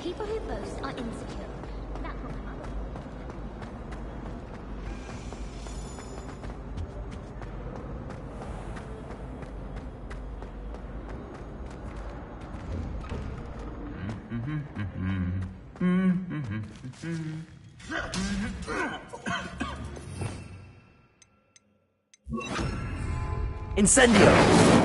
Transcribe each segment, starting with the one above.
People who boast are insecure. That's what I'm Incendio!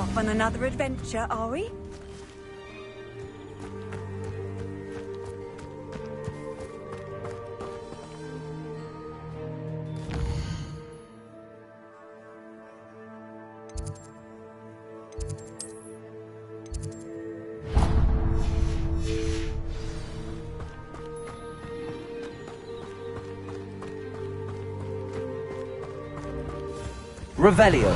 Off on another adventure, are we? Revelio.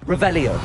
Revelio.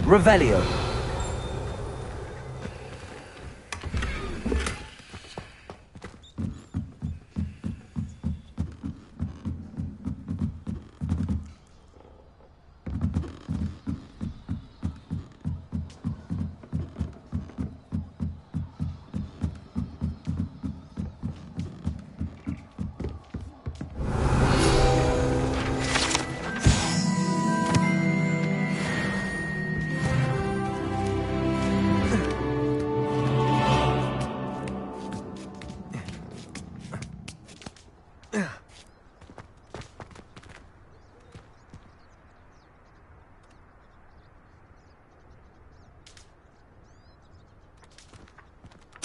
Revelio.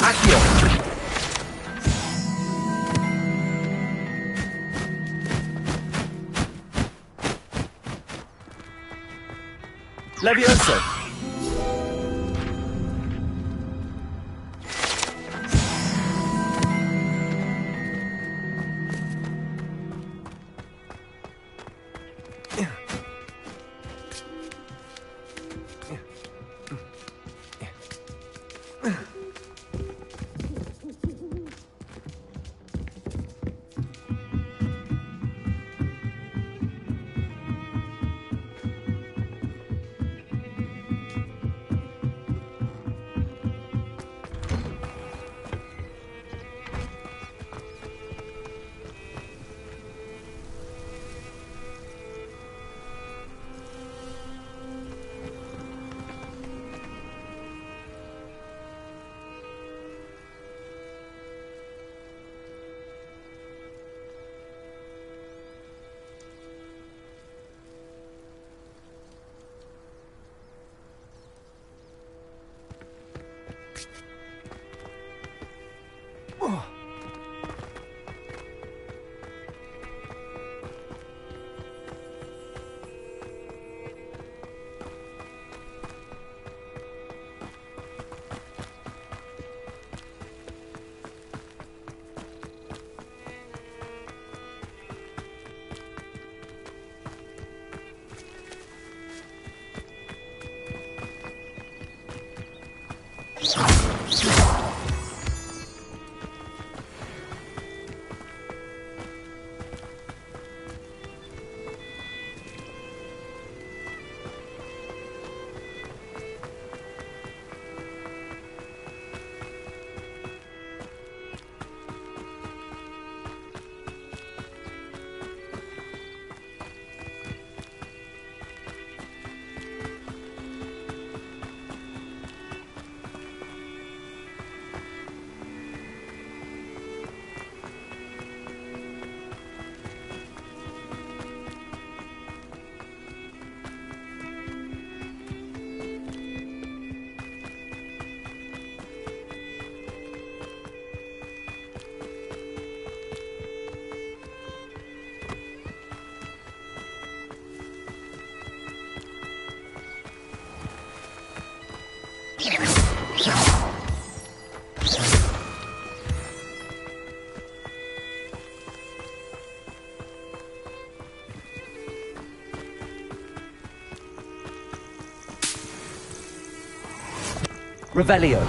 Accio. Levioso. Revelio.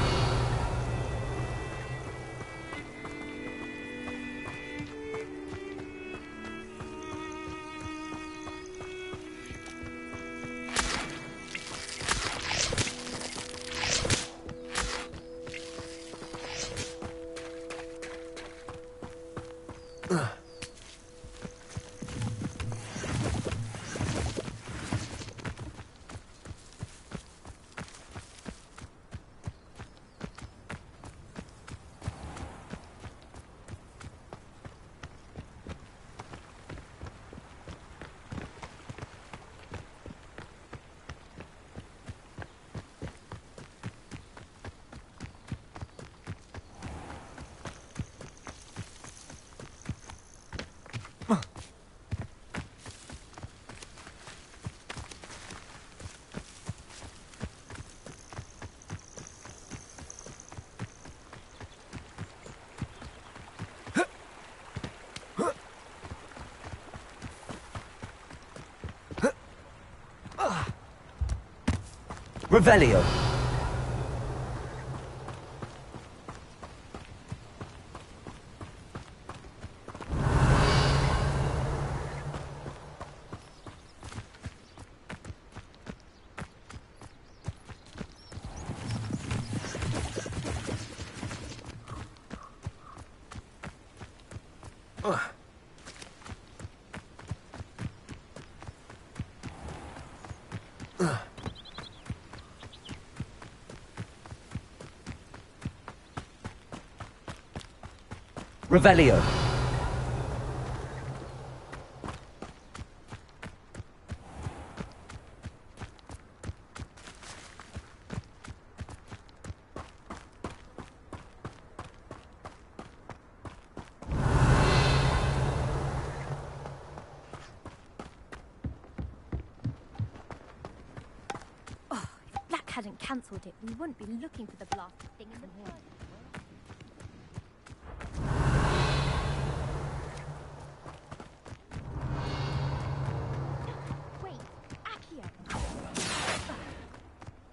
Revelio. Revelio. If Black hadn't cancelled it, we wouldn't be looking for the blasted thing in the first.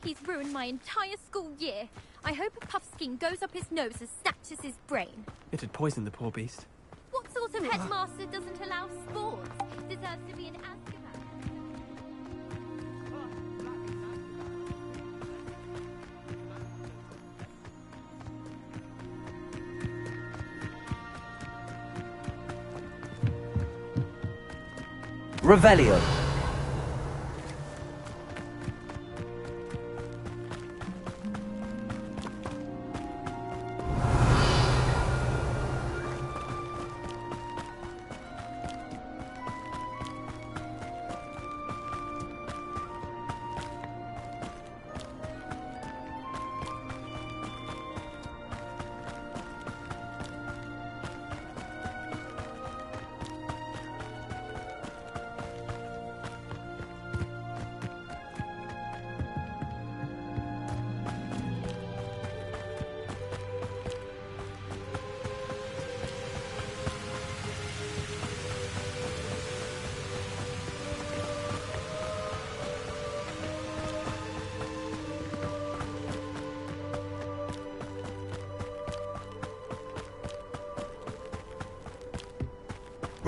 He's ruined my entire school year. I hope a puffskein goes up his nose as snatches his brain. It'd poison the poor beast. What sort of headmaster doesn't allow sports? Deserves to be an Azkaban. Revelio.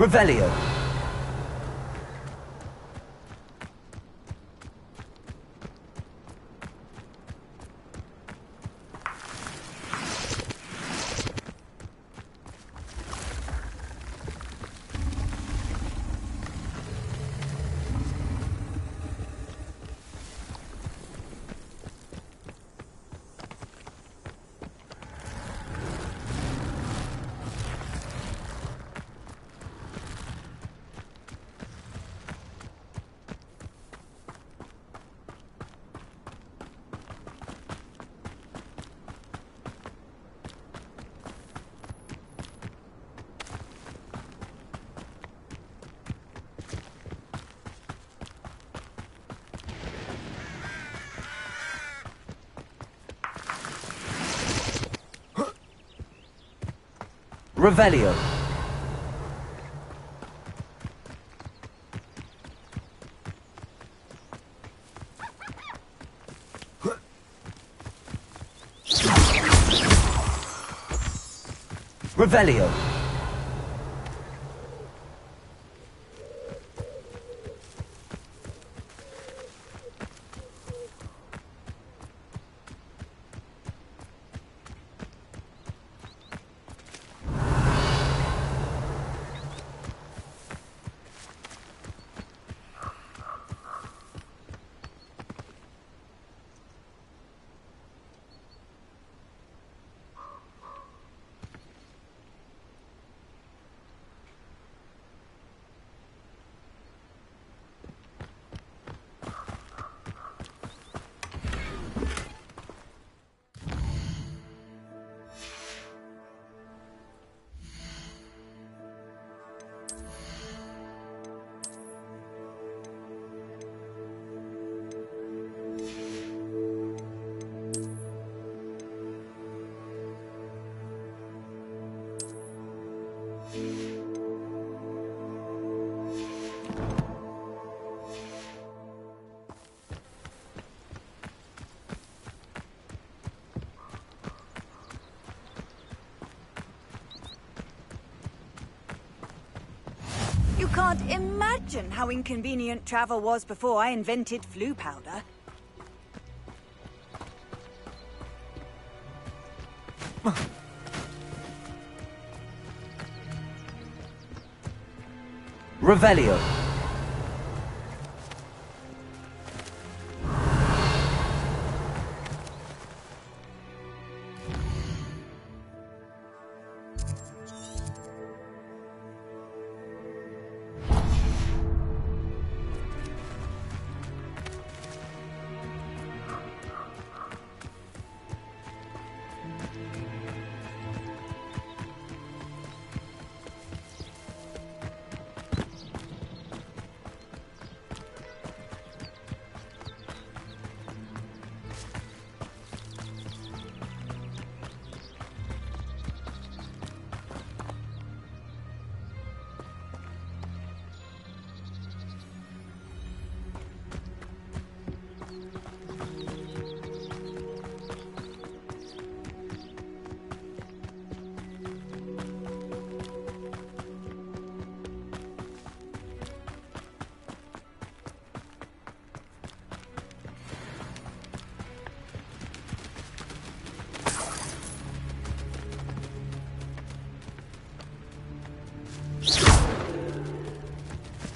Revelio. Revelio. Revelio. You can't imagine how inconvenient travel was before I invented flu powder. Revelio.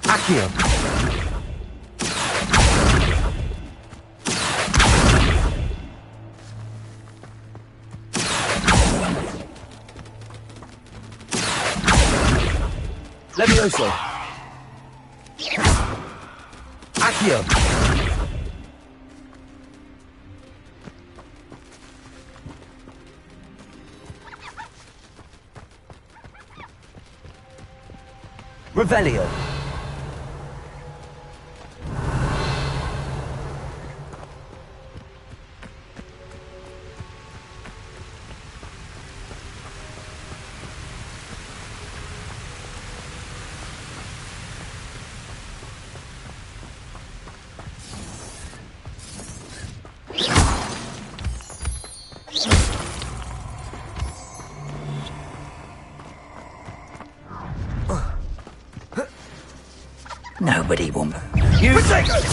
Accio. Levioso. Accio. Revelio. Nobody will. You take it!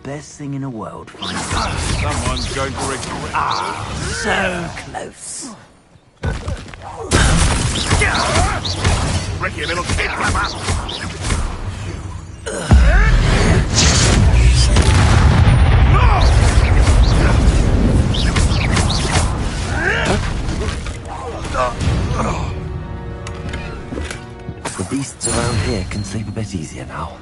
Best thing in the world. Someone's going to regret. So close. Ricky, little kid, come up! The beasts around here can sleep a bit easier now.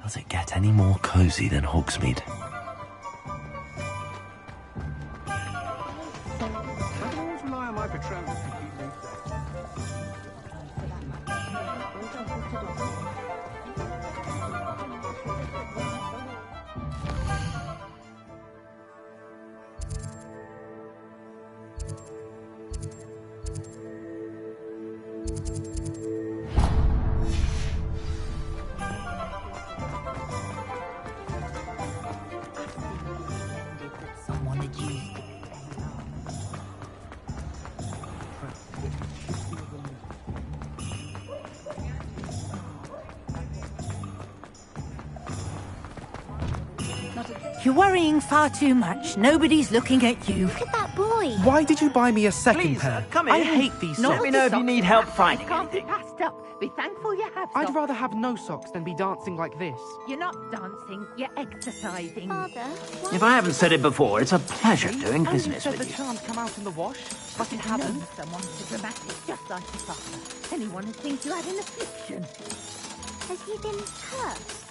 Does it get any more cosy than Hogsmeade? I can always rely on my betrothed to keep me safe. Someone had used it. You're worrying far too much. Nobody's looking at you. Look at that boy. Why did you buy me a second Please, pair? come in. I hate these Let socks. me know if you need help finding Can't be anything. passed up. Be thankful you have I'd socks. rather have no socks than be dancing like this. You're not dancing, you're exercising. Father, why If I haven't said it before, it's a pleasure doing And business you said with the you. charms come out in the wash, but it Known hasn't. someone so dramatic, just like your father. Anyone who thinks you had an affliction. has he been hurt?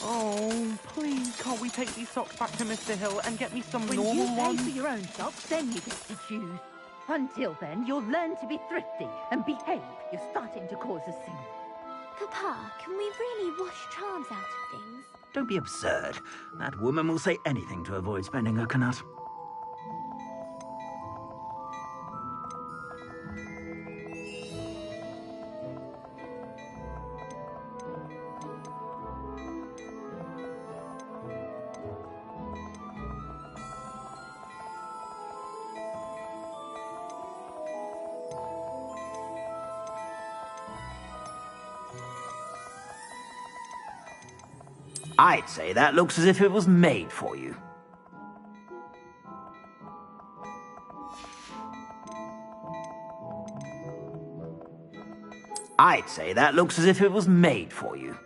Oh, please, can't we take these socks back to Mr. Hill and get me some When normal you pay ones? for your own socks, then you get to choose. Until then, you'll learn to be thrifty and behave. You're starting to cause a scene. Papa, can we really wash charms out of things? Don't be absurd. That woman will say anything to avoid spending her canut. I'd say that looks as if it was made for you. I'd say that looks as if it was made for you.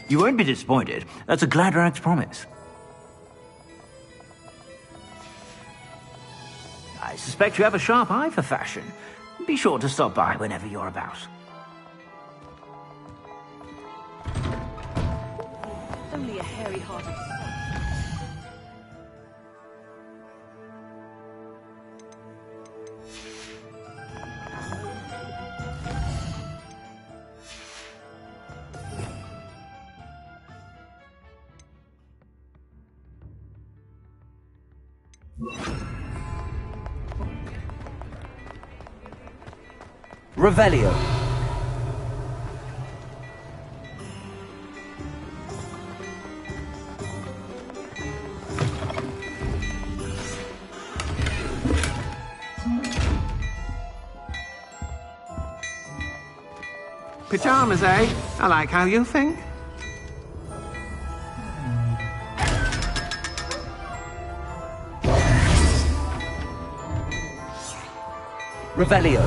You won't be disappointed. That's a Gladrag's promise. I suspect you have a sharp eye for fashion. Be sure to stop by whenever you're about. Only a hairy-hearted son. Revelio. Pyjamas, eh? I like how you think. Revelio.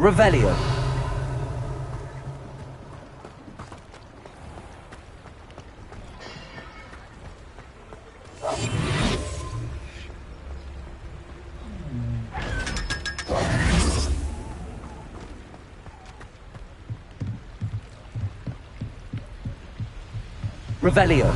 Revelio. Revelio.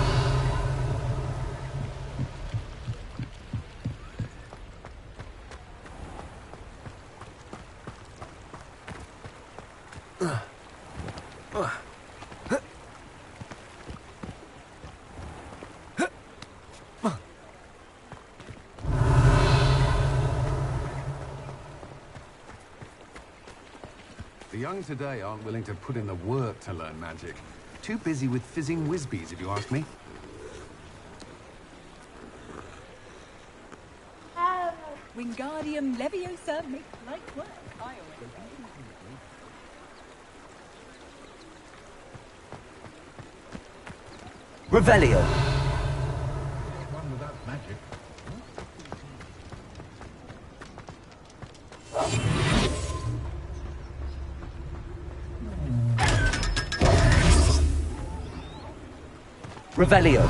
The young today aren't willing to put in the work to learn magic. Too busy with fizzing whizbees, if you ask me. Wingardium Leviosa makes light work. I always Revelio. One without magic. Revelio.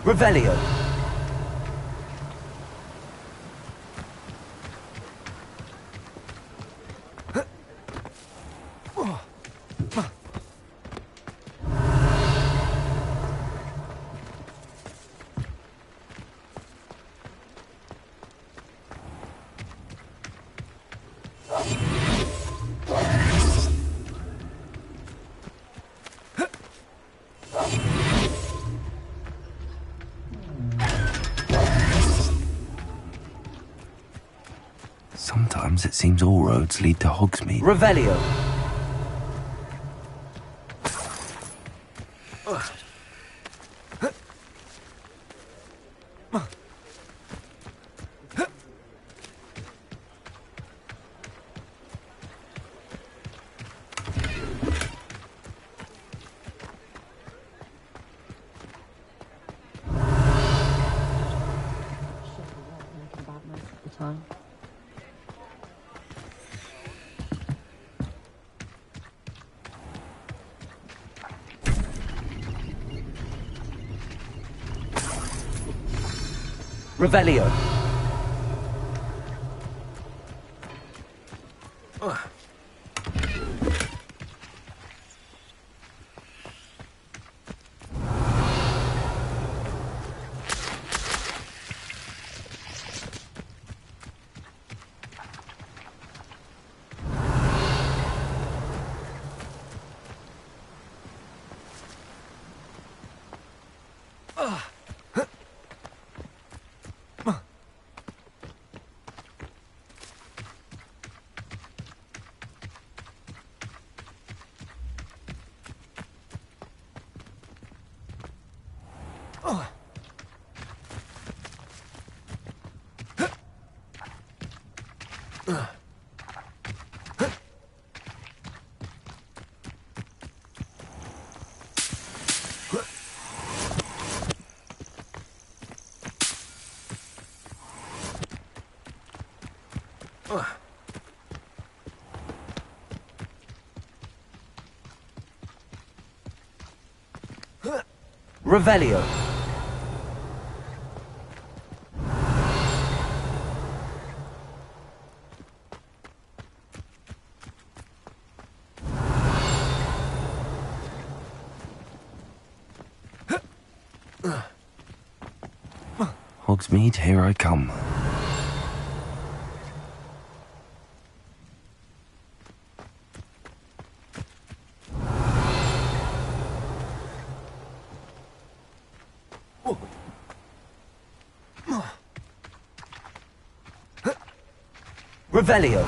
Revelio. Sometimes it seems all roads lead to Hogsmeade. Revelio. Revelio. Revelio. Hogsmeade, here I come. Revelio.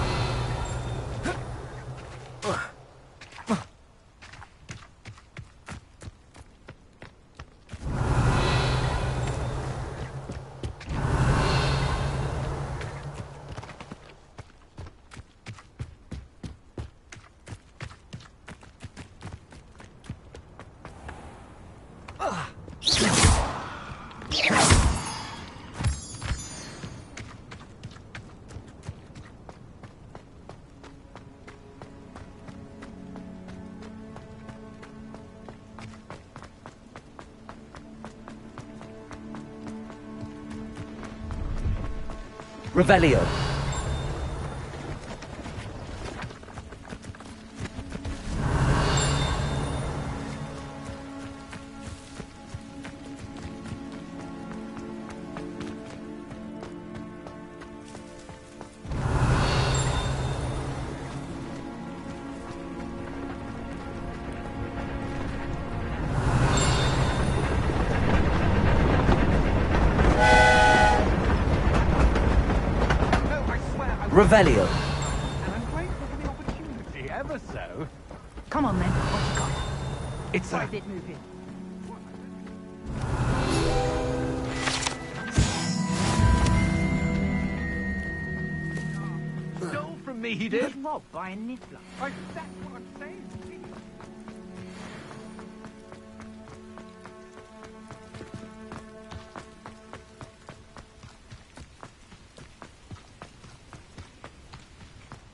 Revelio. Revelio. And I'm grateful for the opportunity, ever so. Come on then, what you got? It's a... Private moving. Stole from me, he He did. was robbed by a niffler. That's what I'm saying.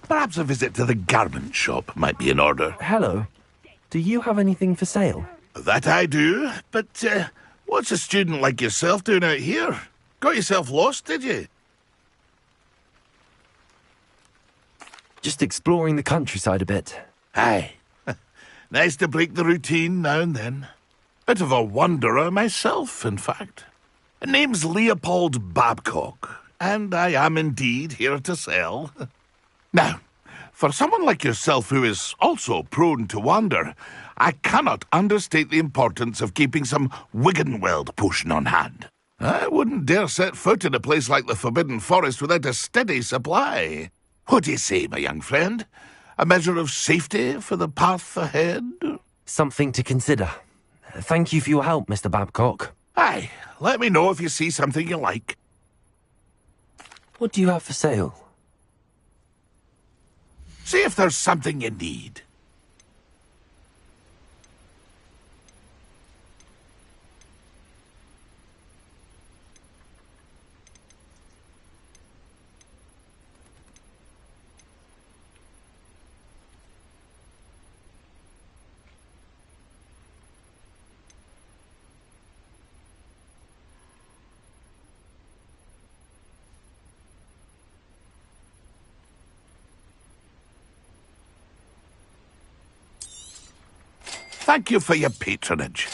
Perhaps a visit to the garment shop might be in order. Hello. Do you have anything for sale? That I do, but what's a student like yourself doing out here? Got yourself lost, did you? Just exploring the countryside a bit. Aye. Nice to break the routine now and then. Bit of a wanderer myself, in fact. Name's Leopold Babcock, and I am indeed here to sell. Now, for someone like yourself who is also prone to wander, I cannot understate the importance of keeping some Wiggenweld potion on hand. I wouldn't dare set foot in a place like the Forbidden Forest without a steady supply. What do you say, my young friend? A measure of safety for the path ahead? Something to consider. Thank you for your help, Mr. Babcock. Aye, let me know if you see something you like. What do you have for sale? See if there's something you need. Thank you for your patronage.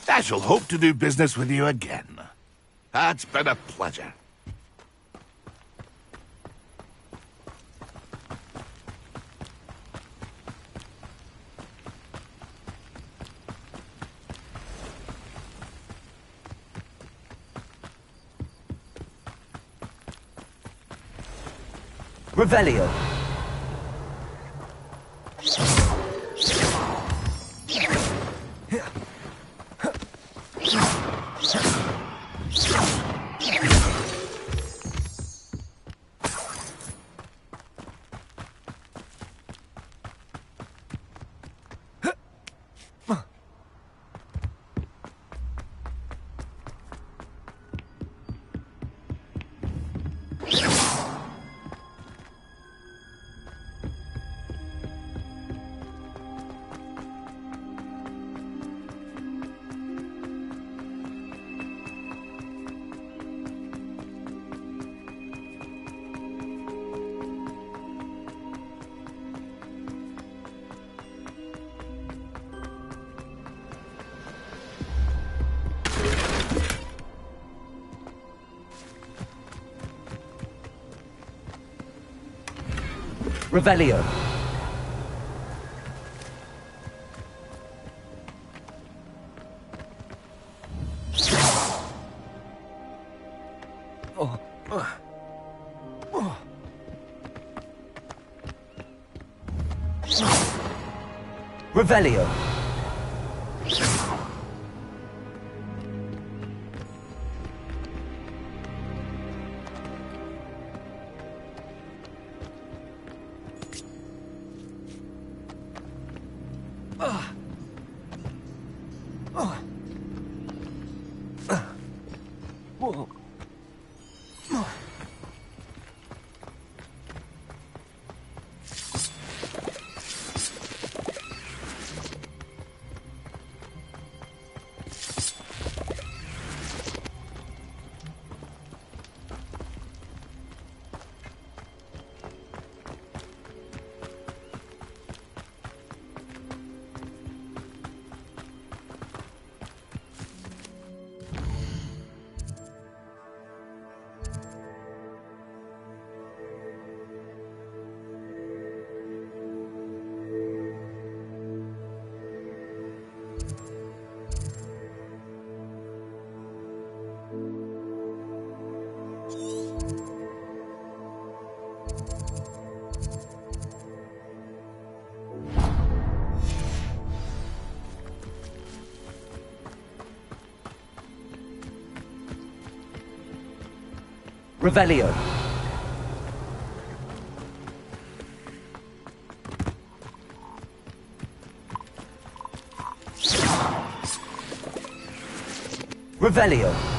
I shall hope to do business with you again. It's been a pleasure. Revelio. Revelio. Revelio. Revelio. Revelio.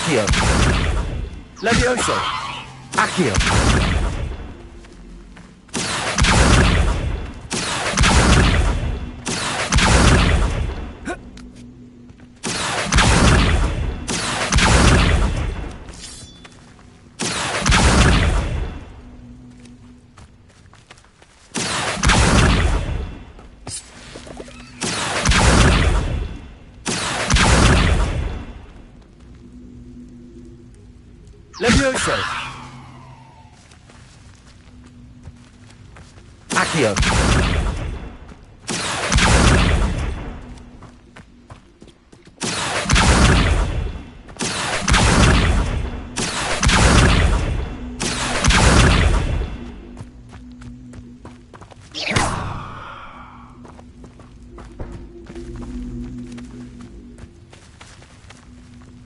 Accio. Levioso. Accio. Levioso. Accio.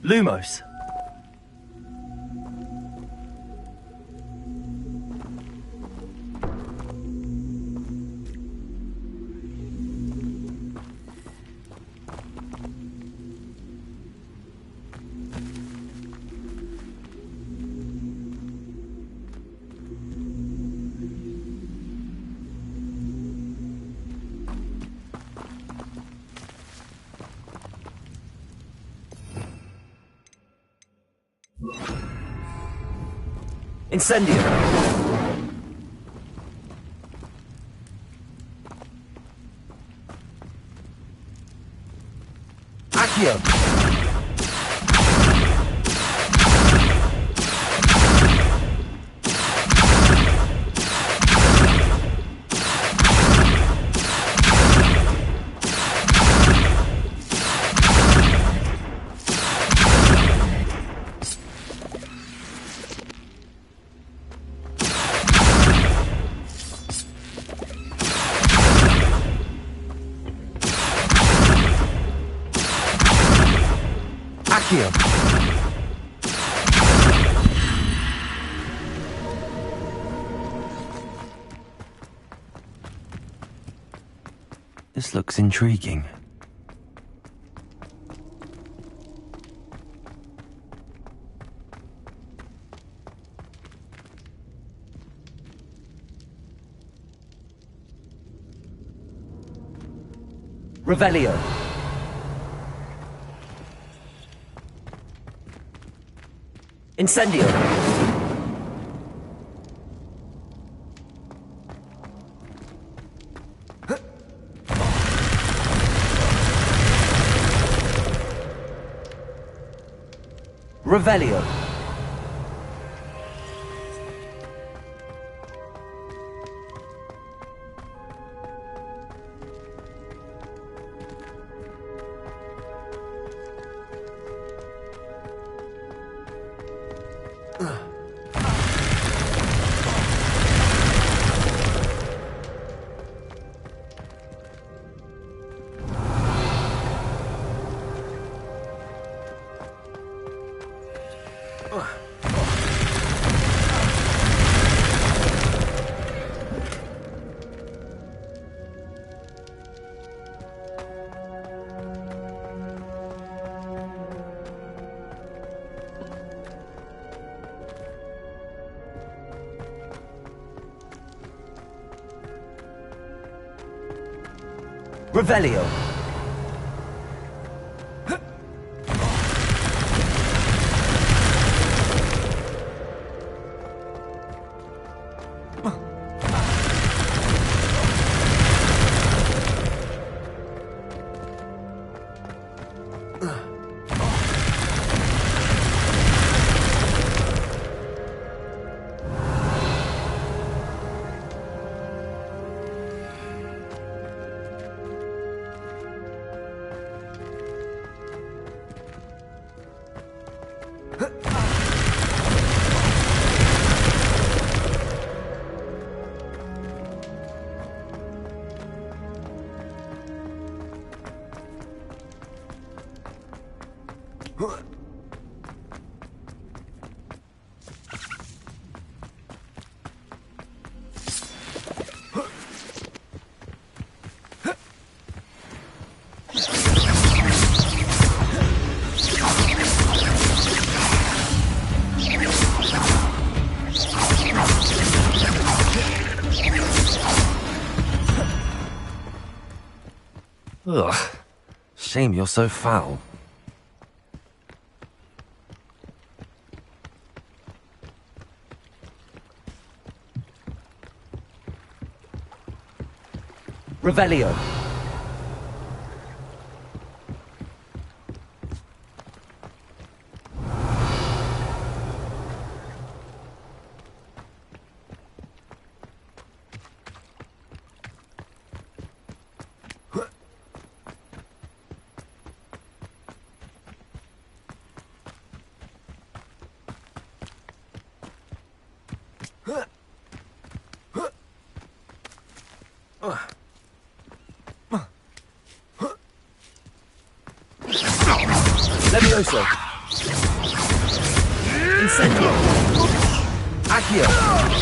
Lumos. Incendio. Accio. Accio. This looks intriguing. Revelio. Incendio. Revelio. Revelio. Ugh. Shame you're so foul. Revelio. Levioso. Incendio. Accio.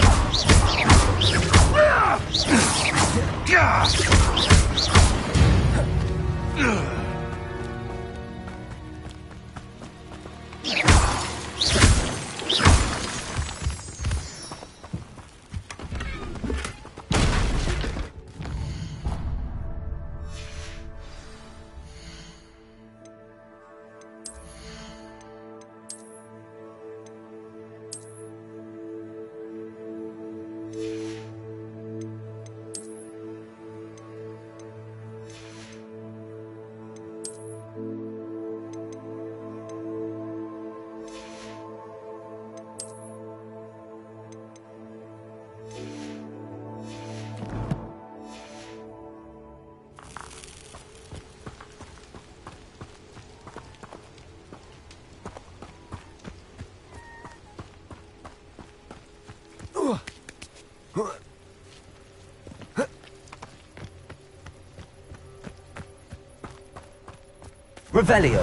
Revelio.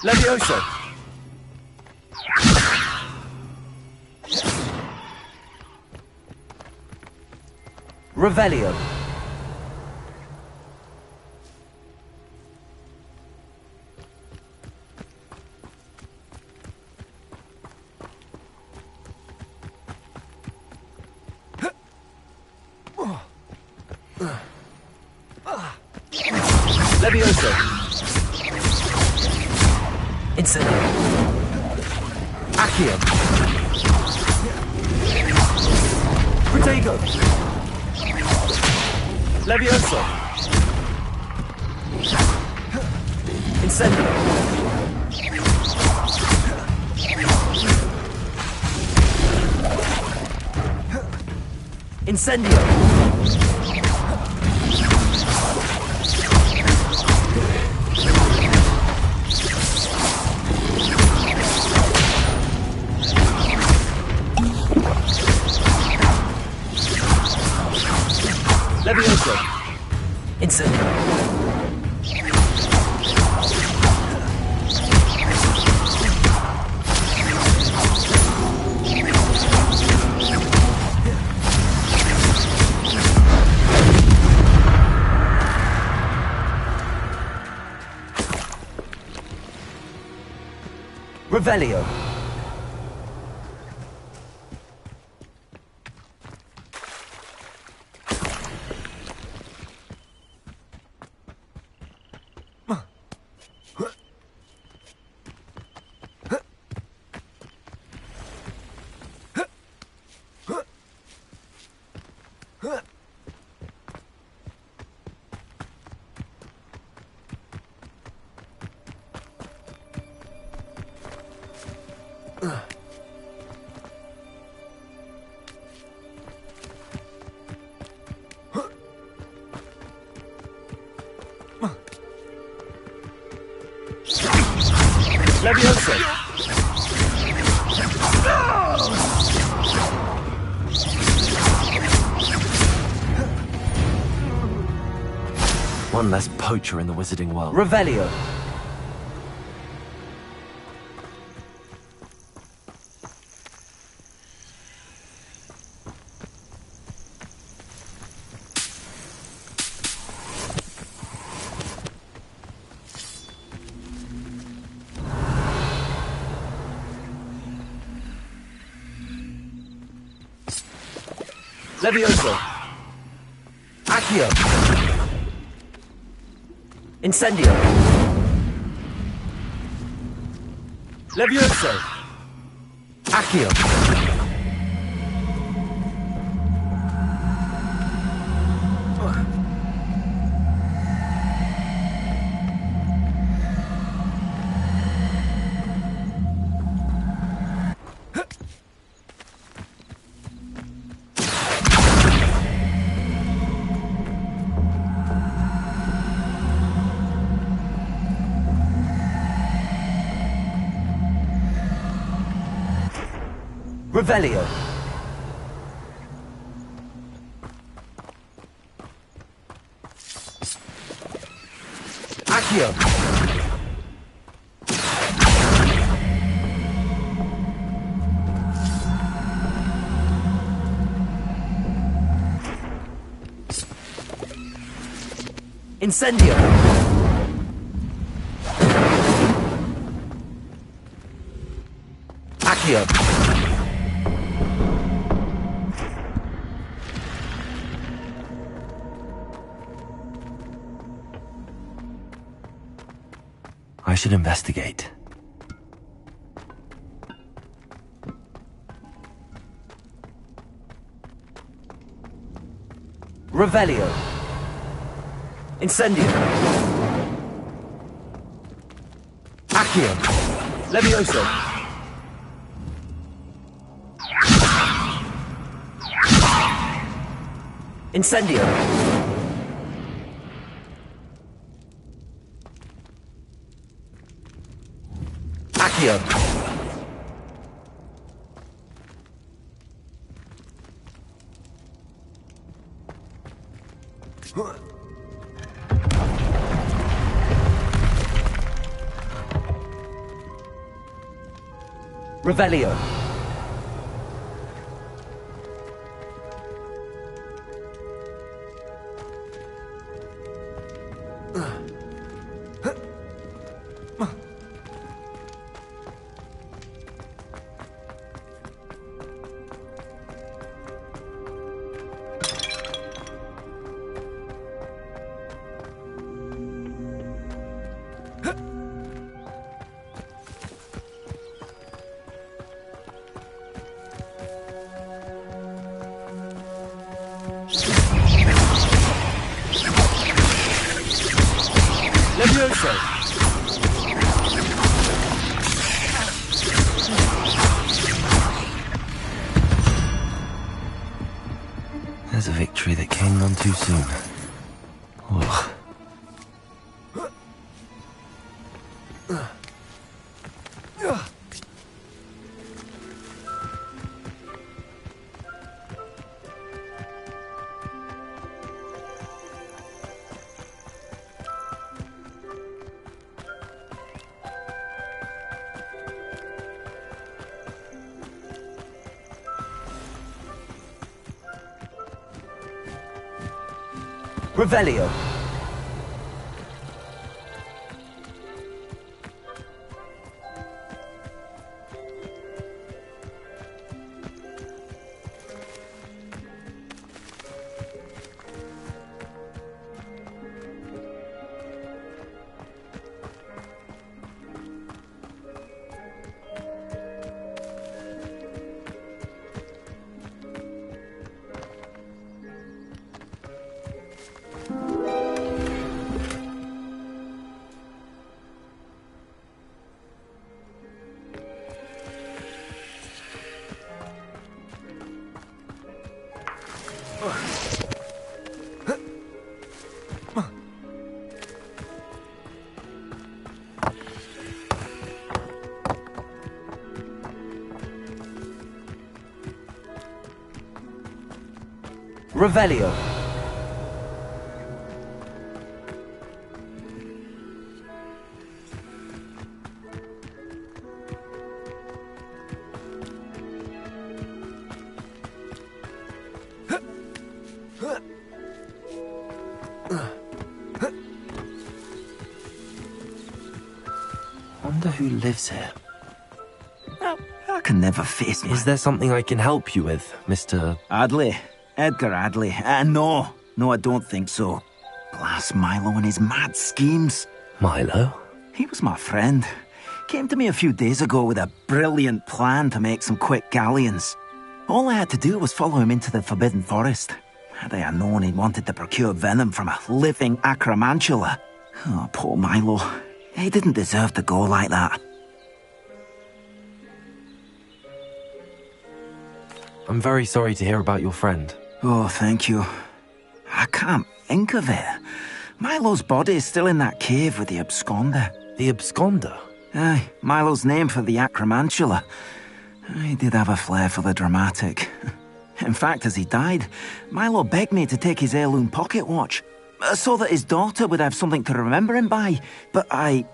Levioso! Revelio! Levioso! Incendio! Accio! Protego! Levioso! Incendio! Incendio! Levioso! Incendio! Revelio! Levioso! One less poacher in the wizarding world. Revelio! Levioso! Accio! Incendio! Levioso! Accio! Revelio! Accio! Incendio! Accio! I should investigate. Revelio! Incendio! Accio! Levioso! Incendio! Accio! Revelio. Levioso. There's a victory that came none too soon. Ugh. Revelio. Revelio. Wonder who lives here. Well, I can never face Is there something I can help you with, Mr. Adley. Edgar Adley. No, I don't think so. Blast Milo and his mad schemes. Milo? He was my friend. Came to me a few days ago with a brilliant plan to make some quick galleons. All I had to do was follow him into the Forbidden Forest. Had I known he wanted to procure venom from a living acromantula. Oh, poor Milo. He didn't deserve to go like that. I'm very sorry to hear about your friend. Oh, thank you. I can't think of it. Milo's body is still in that cave with the absconder. The absconder? Aye, Milo's name for the acromantula. He did have a flair for the dramatic. In fact, as he died, Milo begged me to take his heirloom pocket watch, so that his daughter would have something to remember him by. But I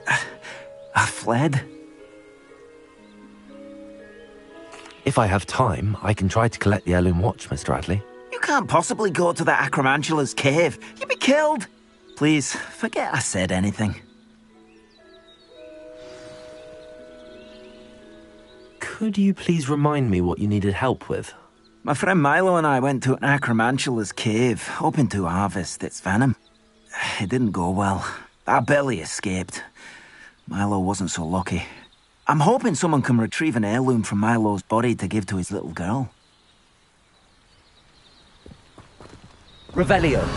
fled. If I have time, I can try to collect the heirloom watch, Mr. Adley. You can't possibly go to the acromantula's cave. You'd be killed. Please, forget I said anything. Could you please remind me what you needed help with? My friend Milo and I went to an acromantula's cave, hoping to harvest its venom. It didn't go well. I barely escaped. Milo wasn't so lucky. I'm hoping someone can retrieve an heirloom from Milo's body to give to his little girl. Revelio.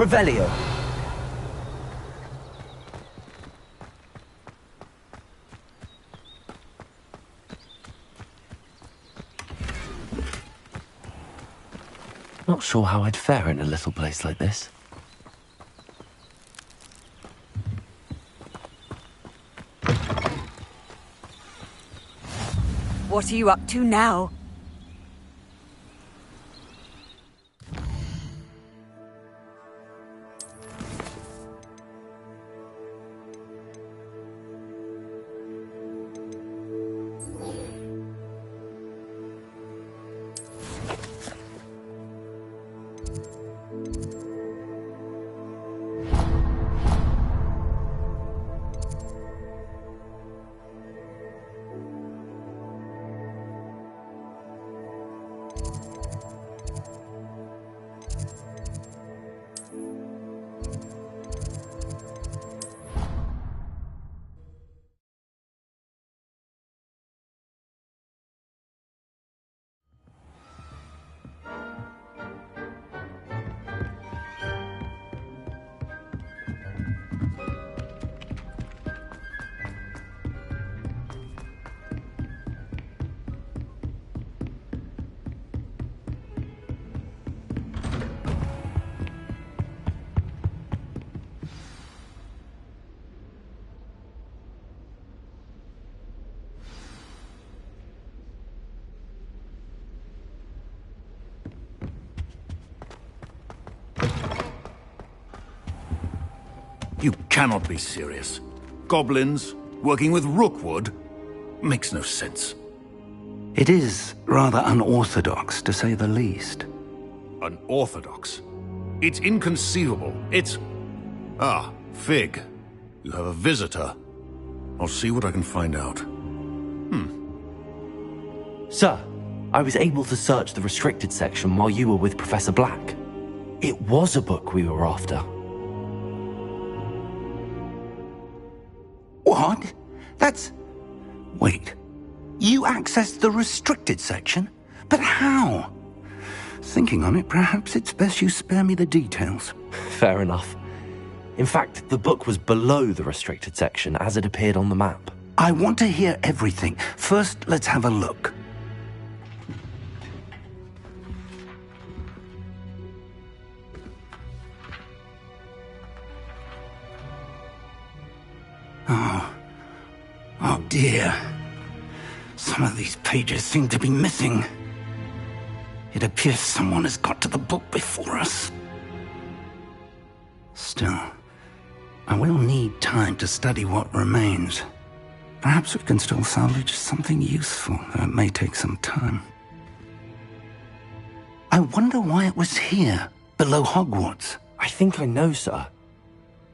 Revelio. Not sure how I'd fare in a little place like this. What are you up to now? You cannot be serious. Goblins working with Rookwood makes no sense. It is rather unorthodox, to say the least. Unorthodox? It's inconceivable. It's... Ah, Fig. You have a visitor. I'll see what I can find out. Sir, I was able to search the restricted section while you were with Professor Black. It was a book we were after. What? That's... Wait. You accessed the restricted section? But how? Thinking on it, perhaps it's best you spare me the details. Fair enough. In fact, the book was below the restricted section as it appeared on the map. I want to hear everything. First, let's have a look. Oh dear. Some of these pages seem to be missing. It appears someone has got to the book before us. Still, I will need time to study what remains. Perhaps we can still salvage something useful, though it may take some time. I wonder why it was here, below Hogwarts. I think I know, sir.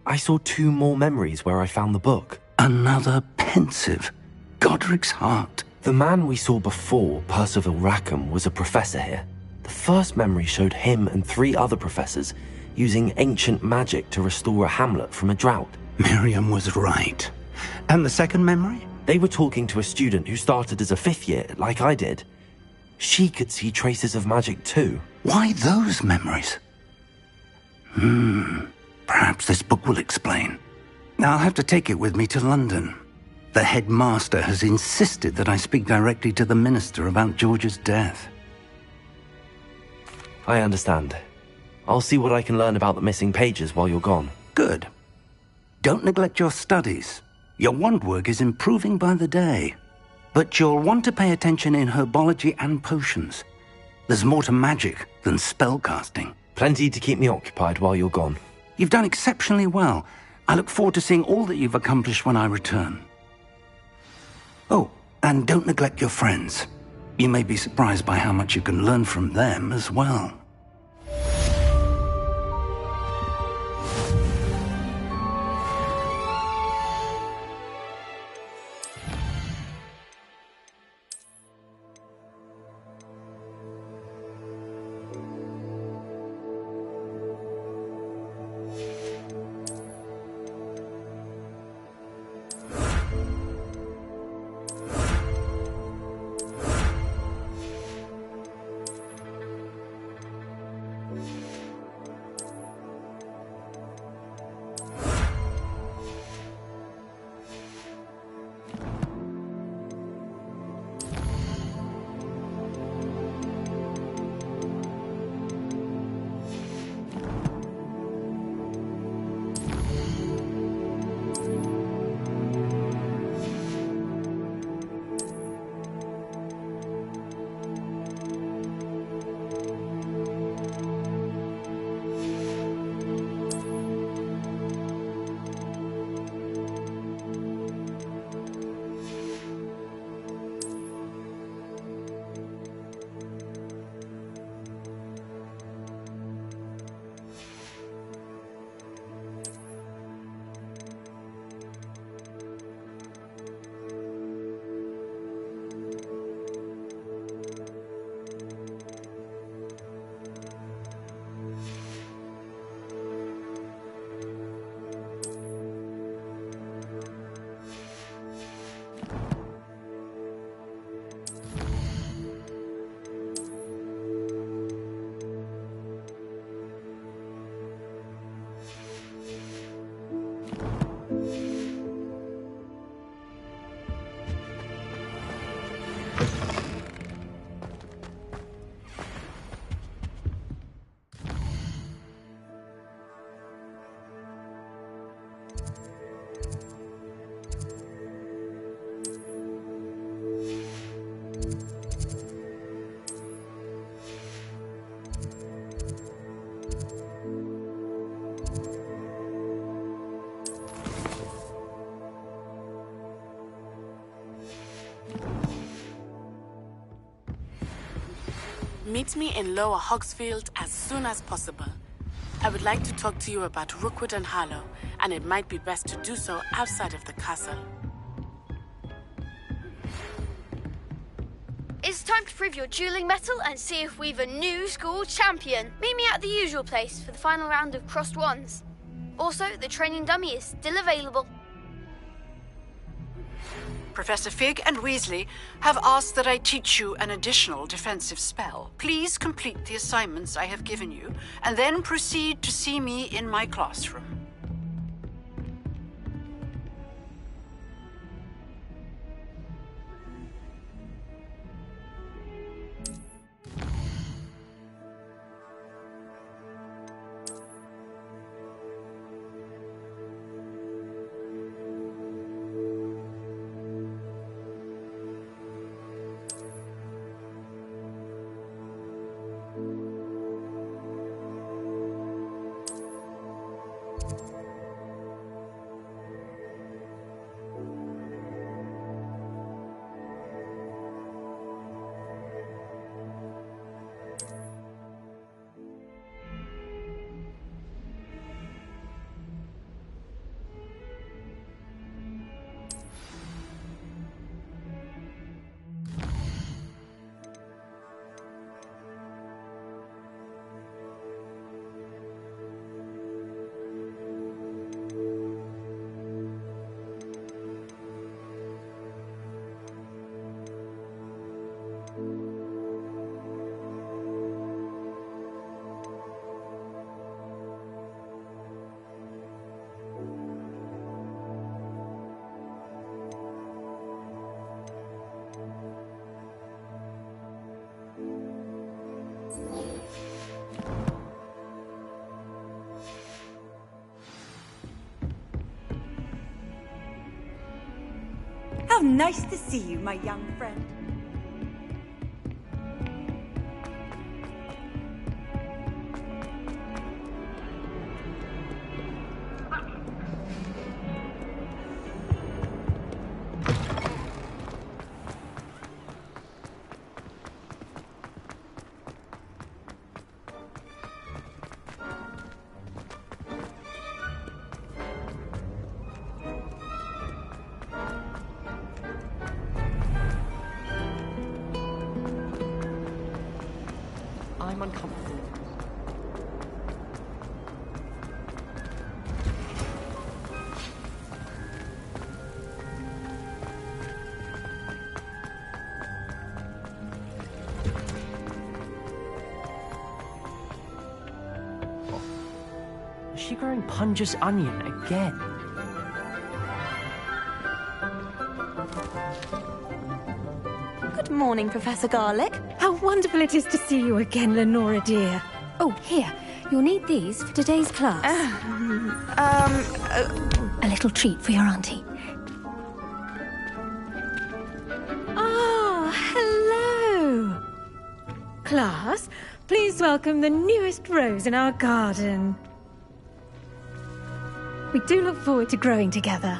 I saw 2 more memories where I found the book. Another pensive. Godric's heart. The man we saw before, Percival Rackham, was a professor here. The first memory showed him and 3 other professors using ancient magic to restore a hamlet from a drought. Miriam was right. And the second memory? They were talking to a student who started as a 5th year, like I did. She could see traces of magic too. Why those memories? Perhaps this book will explain. I'll have to take it with me to London. The headmaster has insisted that I speak directly to the minister about George's death. I understand. I'll see what I can learn about the missing pages while you're gone. Good. Don't neglect your studies. Your wand work is improving by the day. But you'll want to pay attention in herbology and potions. There's more to magic than spellcasting. Plenty to keep me occupied while you're gone. You've done exceptionally well. I look forward to seeing all that you've accomplished when I return. Oh, and don't neglect your friends. You may be surprised by how much you can learn from them as well. Meet me in Lower Hogsfield as soon as possible. I would like to talk to you about Rookwood and Harlow, and it might be best to do so outside of the castle. It's time to prove your dueling mettle and see if we've a new school champion. Meet me at the usual place for the final round of crossed wands. Also, the training dummy is still available. Professor Fig and Weasley have asked that I teach you an additional defensive spell. Please complete the assignments I have given you, and then proceed to see me in my classroom. How nice to see you, my young friend. I'm uncomfortable. Is she growing Punja's onion again? Good morning, Professor Garlick. How wonderful it is to see you again, Lenora dear. Oh, here. You'll need these for today's class. A little treat for your auntie. Ah, hello. Class, please welcome the newest rose in our garden. We do look forward to growing together.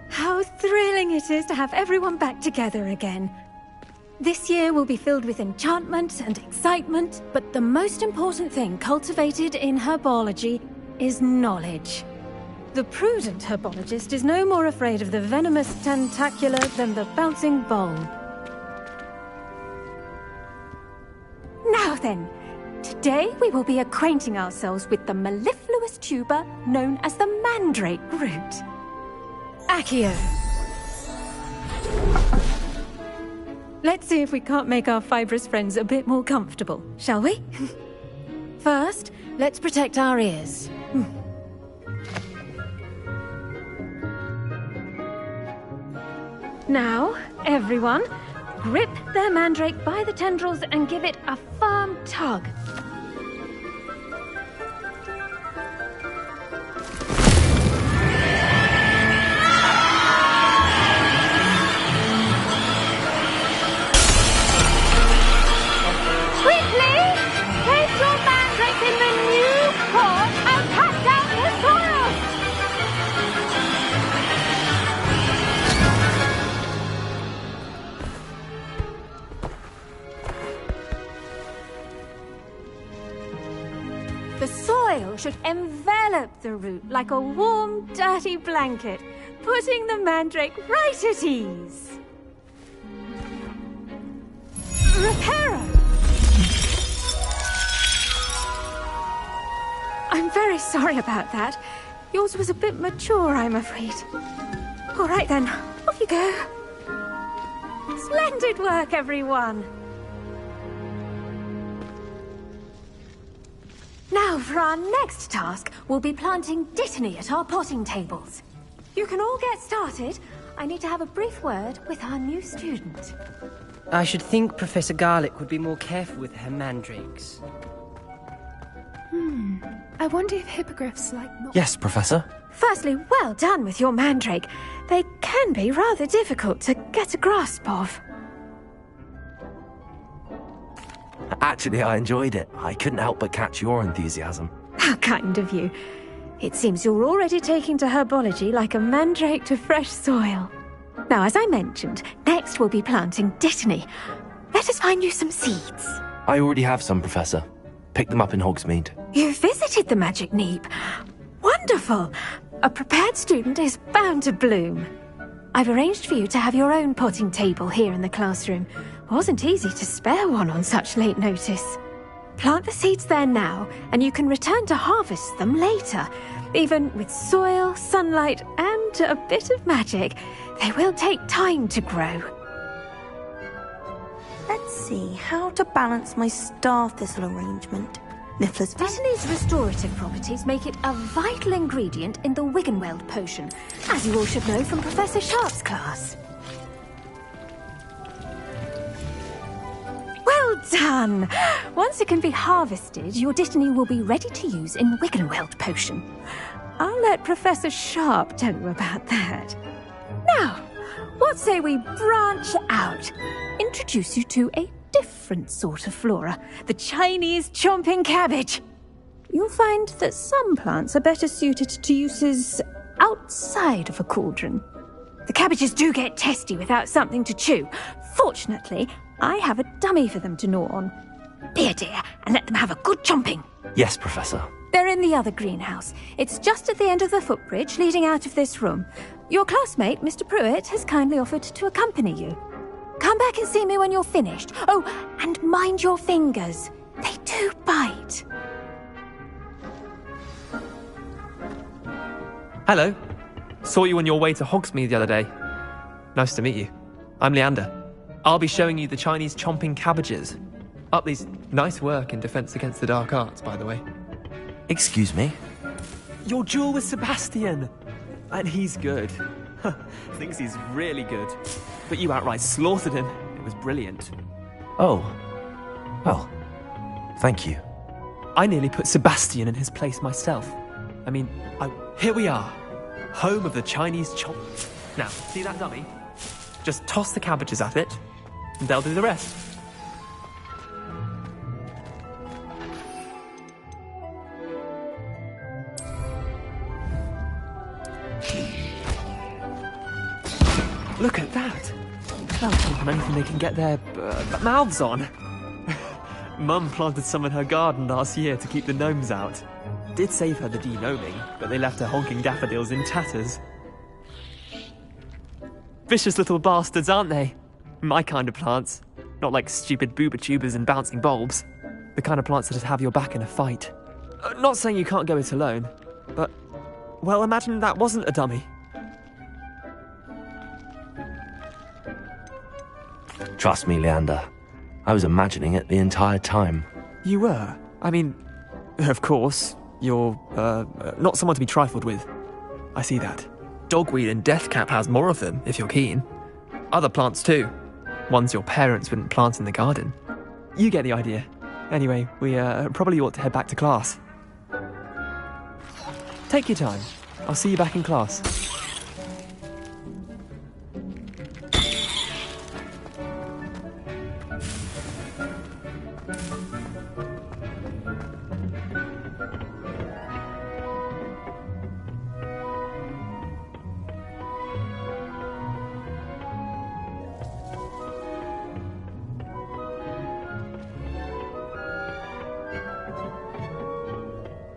How thrilling it is to have everyone back together again. This year will be filled with enchantment and excitement, but the most important thing cultivated in herbology is knowledge. The prudent herbologist is no more afraid of the venomous tentacula than the bouncing vole. Now then, today we will be acquainting ourselves with the mellifluous tuber known as the mandrake root. Accio. Let's see if we can't make our fibrous friends a bit more comfortable, shall we? First, let's protect our ears. Now, everyone, grip their mandrake by the tendrils and give it a firm tug. The soil should envelop the root like a warm, dirty blanket, putting the mandrake right at ease. Reparo! I'm very sorry about that. Yours was a bit mature, I'm afraid. All right then, off you go. Splendid work, everyone. Now, for our next task, we'll be planting dittany at our potting tables. You can all get started. I need to have a brief word with our new student. I should think Professor Garlick would be more careful with her mandrakes. I wonder if hippogriffs like... Yes, Professor. Firstly, well done with your mandrake. They can be rather difficult to get a grasp of. Actually, I enjoyed it. I couldn't help but catch your enthusiasm. How kind of you. It seems you're already taking to herbology like a mandrake to fresh soil. Now, as I mentioned, next we'll be planting dittany. Let us find you some seeds. I already have some, Professor. Picked them up in Hogsmeade. You visited the Magic Neep. Wonderful! A prepared student is bound to bloom. I've arranged for you to have your own potting table here in the classroom. Wasn't easy to spare one on such late notice. Plant the seeds there now, and you can return to harvest them later. Even with soil, sunlight, and a bit of magic, they will take time to grow. Let's see how to balance my star thistle arrangement. Niffler's Dittany's restorative properties make it a vital ingredient in the Wiggenweld potion, as you all should know from Professor Sharp's class. Well done! Once it can be harvested, your dittany will be ready to use in Wiggenweld potion. I'll let Professor Sharp tell you about that. Now, what say we branch out? Introduce you to a different sort of flora, the Chinese chomping cabbage. You'll find that some plants are better suited to uses outside of a cauldron. The cabbages do get testy without something to chew. Fortunately, I have a dummy for them to gnaw on. Be a dear and let them have a good chomping. Yes, Professor. They're in the other greenhouse. It's just at the end of the footbridge leading out of this room. Your classmate, Mr. Pruitt, has kindly offered to accompany you. Come back and see me when you're finished. Oh, and mind your fingers. They do bite. Hello. Saw you on your way to Hogsmeade the other day. Nice to meet you. I'm Leander. I'll be showing you the Chinese chomping cabbages. Utley's nice work in Defense Against the Dark Arts, by the way. Excuse me? Your duel with Sebastian! And he's good. Thinks he's really good. But you outright slaughtered him. It was brilliant. Oh. Well, thank you. I nearly put Sebastian in his place myself. I mean, here we are. Home of the Chinese chomp. Now, see that dummy? Just toss the cabbages at it, and they'll do the rest. Look at that! They'll chomp on anything they can get their mouths on. Mum planted some in her garden last year to keep the gnomes out. Did save her the de-gnoming, but they left her honking daffodils in tatters. Vicious little bastards, aren't they? My kind of plants. Not like stupid booba tubers and bouncing bulbs. The kind of plants that just have your back in a fight. Not saying you can't go it alone, but... well, imagine that wasn't a dummy. Trust me, Leander. I was imagining it the entire time. You were? I mean, of course, you're, not someone to be trifled with. I see that. Dogweed and deathcap has more of them, if you're keen. Other plants too. Ones your parents wouldn't plant in the garden. You get the idea. Anyway, we probably ought to head back to class. Take your time. I'll see you back in class.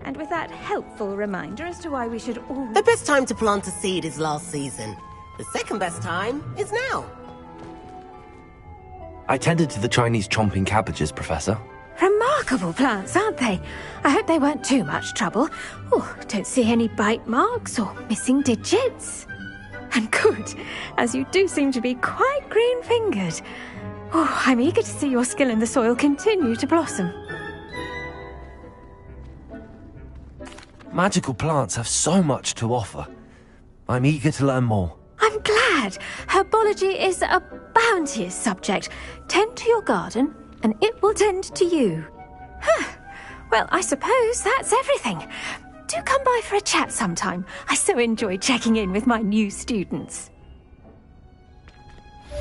And with that helpful reminder as to why we should all... The best time to plant a seed is last season. The second best time is now. I tended to the Chinese chomping cabbages, Professor. Remarkable plants, aren't they? I hope they weren't too much trouble. Oh, don't see any bite marks or missing digits. And good, as you do seem to be quite green-fingered. Oh, I'm eager to see your skill in the soil continue to blossom. Magical plants have so much to offer. I'm eager to learn more. I'm glad. Herbology is a bounteous subject. Tend to your garden, and it will tend to you. Well, I suppose that's everything. Do come by for a chat sometime. I so enjoy checking in with my new students. Those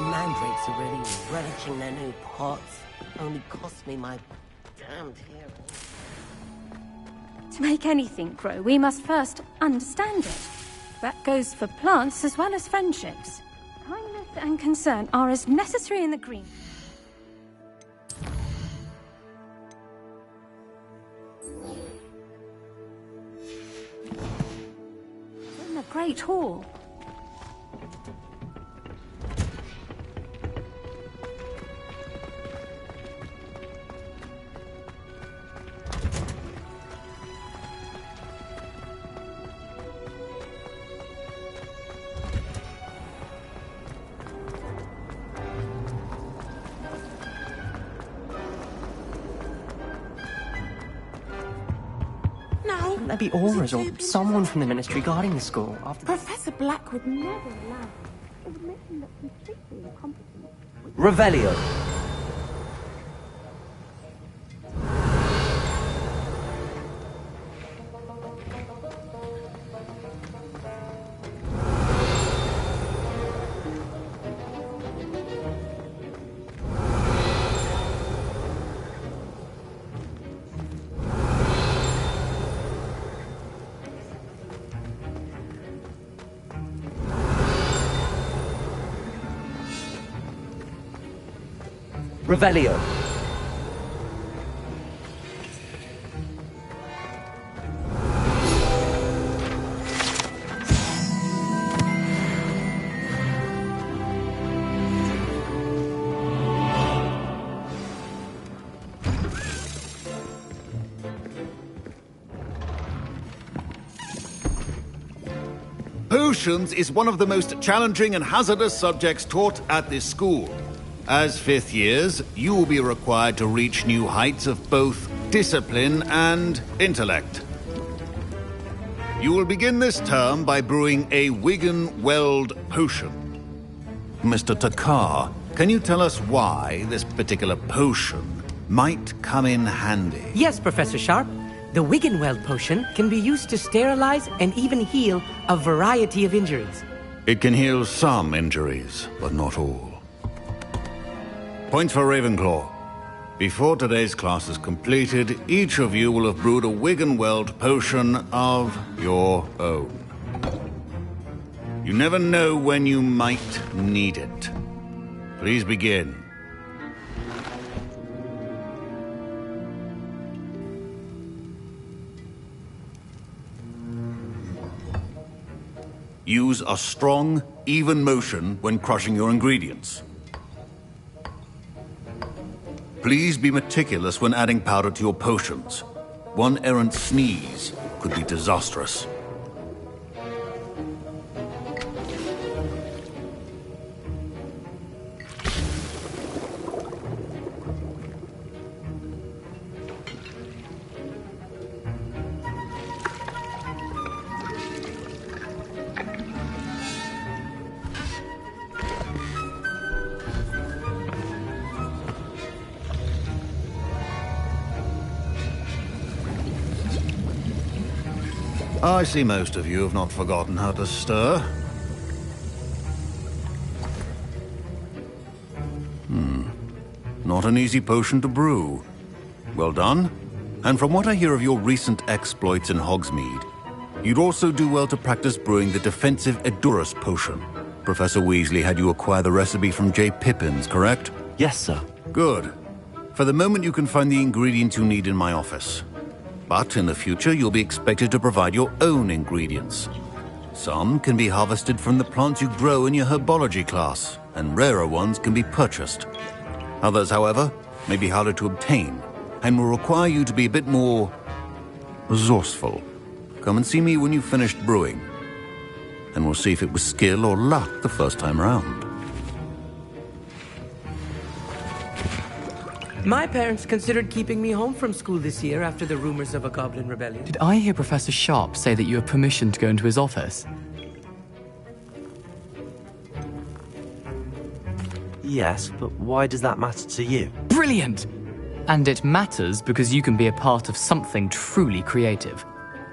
mandrakes are really relishing their new pots. Only cost me my damned hearing. To make anything grow, we must first understand it. That goes for plants as well as friendships. Kindness and concern are as necessary in the green. In the Great Hall. Wouldn't there be auras or someone from the ministry guarding the school after... Professor Black would never allow it. It would make him look completely incompetent. Revelio. Revelio. Potions is one of the most challenging and hazardous subjects taught at this school. As fifth years, you will be required to reach new heights of both discipline and intellect. You will begin this term by brewing a Wigan-Weld potion. Mr. Takar, can you tell us why this particular potion might come in handy? Yes, Professor Sharp. The Wigan-Weld potion can be used to sterilize and even heal a variety of injuries. It can heal some injuries, but not all. Points for Ravenclaw. Before today's class is completed, each of you will have brewed a Wigan-Weld potion of your own. You never know when you might need it. Please begin. Use a strong, even motion when crushing your ingredients. Please be meticulous when adding powder to your potions. One errant sneeze could be disastrous. I see most of you have not forgotten how to stir. Not an easy potion to brew. Well done. And from what I hear of your recent exploits in Hogsmeade, you'd also do well to practice brewing the defensive Edurus potion. Professor Weasley had you acquire the recipe from J. Pippins, correct? Yes, sir. Good. For the moment, you can find the ingredients you need in my office. But in the future, you'll be expected to provide your own ingredients. Some can be harvested from the plants you grow in your herbology class, and rarer ones can be purchased. Others, however, may be harder to obtain, and will require you to be a bit more resourceful. Come and see me when you've finished brewing, and we'll see if it was skill or luck the first time round. My parents considered keeping me home from school this year after the rumors of a goblin rebellion. Did I hear Professor Sharp say that you have permission to go into his office? Yes, but why does that matter to you? Brilliant! And it matters because you can be a part of something truly creative.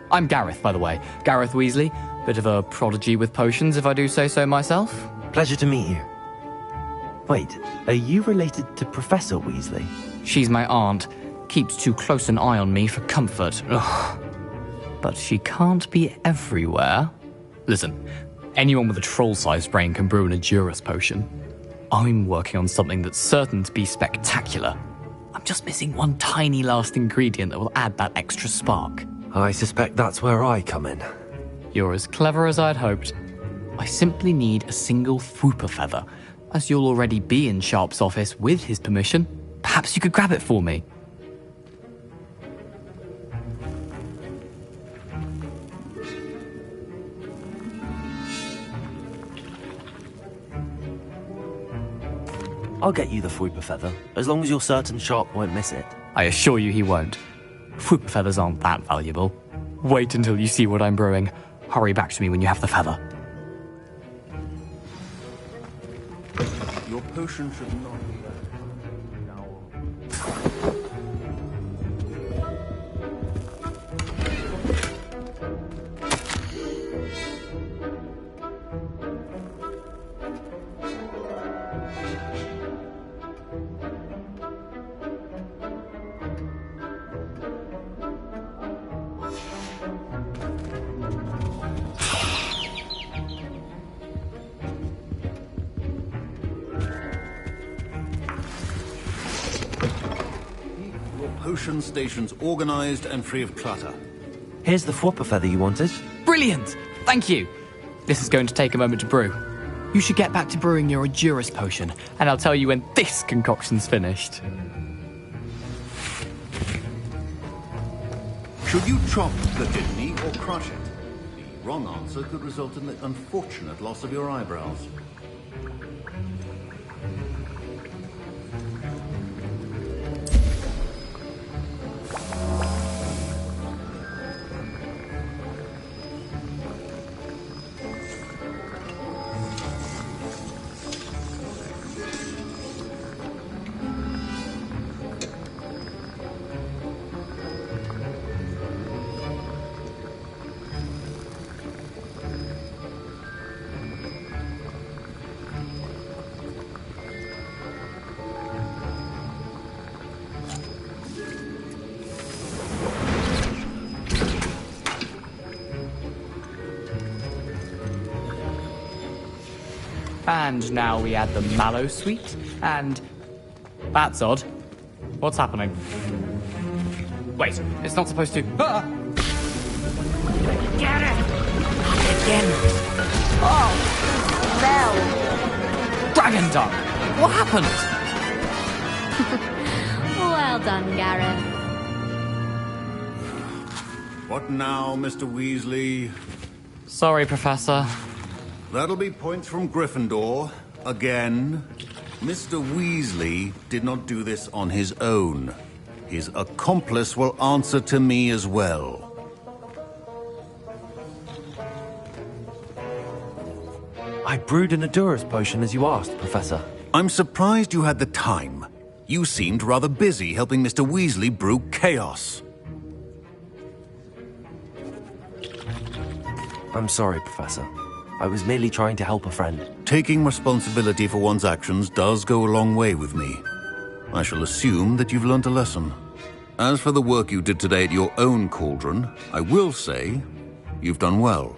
I'm Gareth, by the way. Gareth Weasley. Bit of a prodigy with potions, if I do say so myself. Pleasure to meet you. Wait, are you related to Professor Weasley? She's my aunt. Keeps too close an eye on me for comfort. Ugh. But she can't be everywhere. Listen, anyone with a troll-sized brain can brew an Edurus potion. I'm working on something that's certain to be spectacular. I'm just missing one tiny last ingredient that will add that extra spark. I suspect that's where I come in. You're as clever as I'd hoped. I simply need a single Fwooper feather. As you'll already be in Sharp's office with his permission, perhaps you could grab it for me. I'll get you the Fwooper feather, as long as you're certain Sharp won't miss it. I assure you he won't. Fwooper feathers aren't that valuable. Wait until you see what I'm brewing. Hurry back to me when you have the feather. Your potion should not be potion stations organized and free of clutter. Here's the Fwooper feather you wanted. Brilliant! Thank you! This is going to take a moment to brew. You should get back to brewing your Edurus potion, and I'll tell you when this concoction's finished. Should you chop the kidney or crush it? The wrong answer could result in the unfortunate loss of your eyebrows. And now we add the mallow sweet, and... That's odd. What's happening? Wait, it's not supposed to... Ah! Get it! Again! Oh! Mel! Dragon Duck! What happened? Well done, Gareth. What now, Mr. Weasley? Sorry, Professor. That'll be points from Gryffindor. Again. Mr. Weasley did not do this on his own. His accomplice will answer to me as well. I brewed an Edurus potion as you asked, Professor. I'm surprised you had the time. You seemed rather busy helping Mr. Weasley brew chaos. I'm sorry, Professor. I was merely trying to help a friend. Taking responsibility for one's actions does go a long way with me. I shall assume that you've learnt a lesson. As for the work you did today at your own cauldron, I will say you've done well.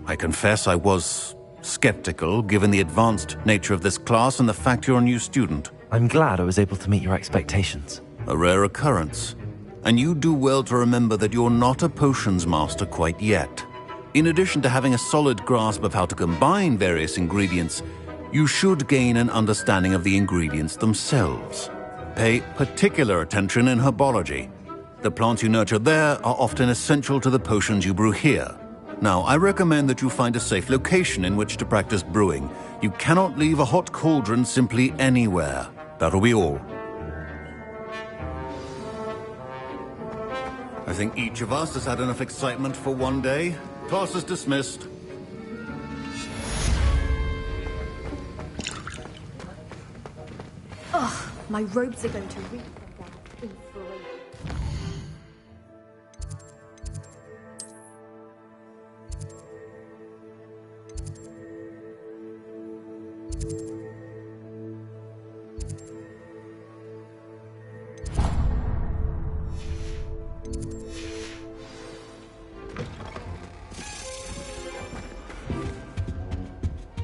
I confess I was skeptical, given the advanced nature of this class and the fact you're a new student. I'm glad I was able to meet your expectations. A rare occurrence. And you do well to remember that you're not a potions master quite yet. In addition to having a solid grasp of how to combine various ingredients, you should gain an understanding of the ingredients themselves. Pay particular attention in herbology. The plants you nurture there are often essential to the potions you brew here. Now, I recommend that you find a safe location in which to practice brewing. You cannot leave a hot cauldron simply anywhere. That'll be all. I think each of us has had enough excitement for one day. Class is dismissed. Ugh, my robes are going to reek from that inspiration.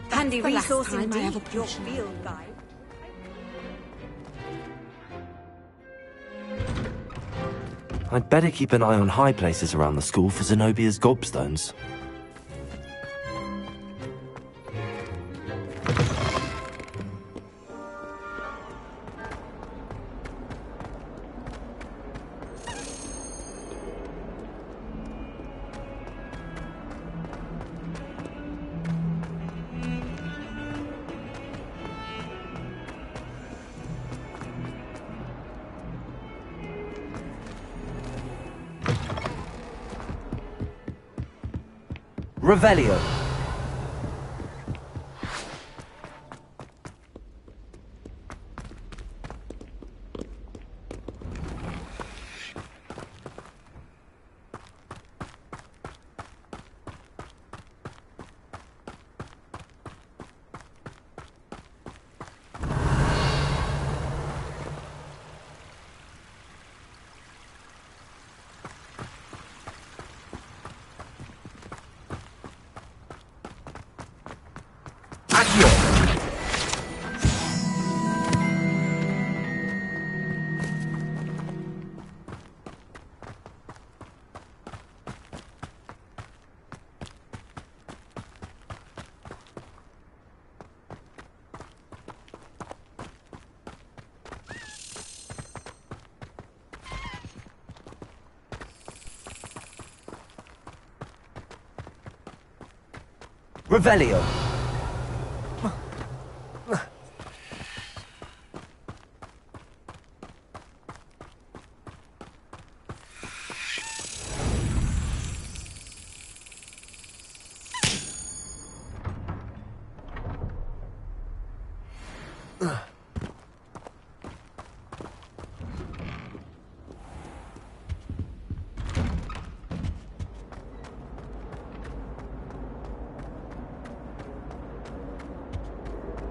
Handy the last resource time I indeed, have a your potion. field guide. I'd better keep an eye on high places around the school for Zenobia's gobstones. Revelio. Revelio.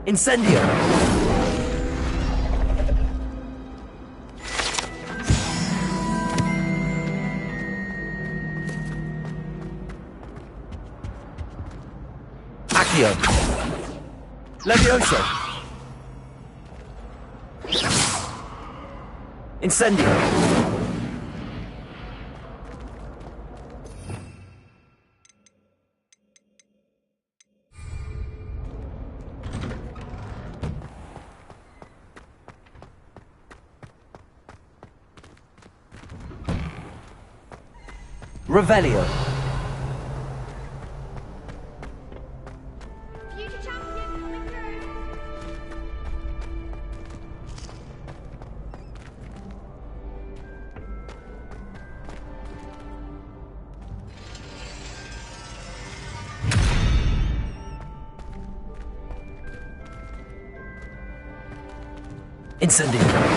Incendio! Accio! Levioso! Incendio! Revelio. Future champion coming through. Incendio.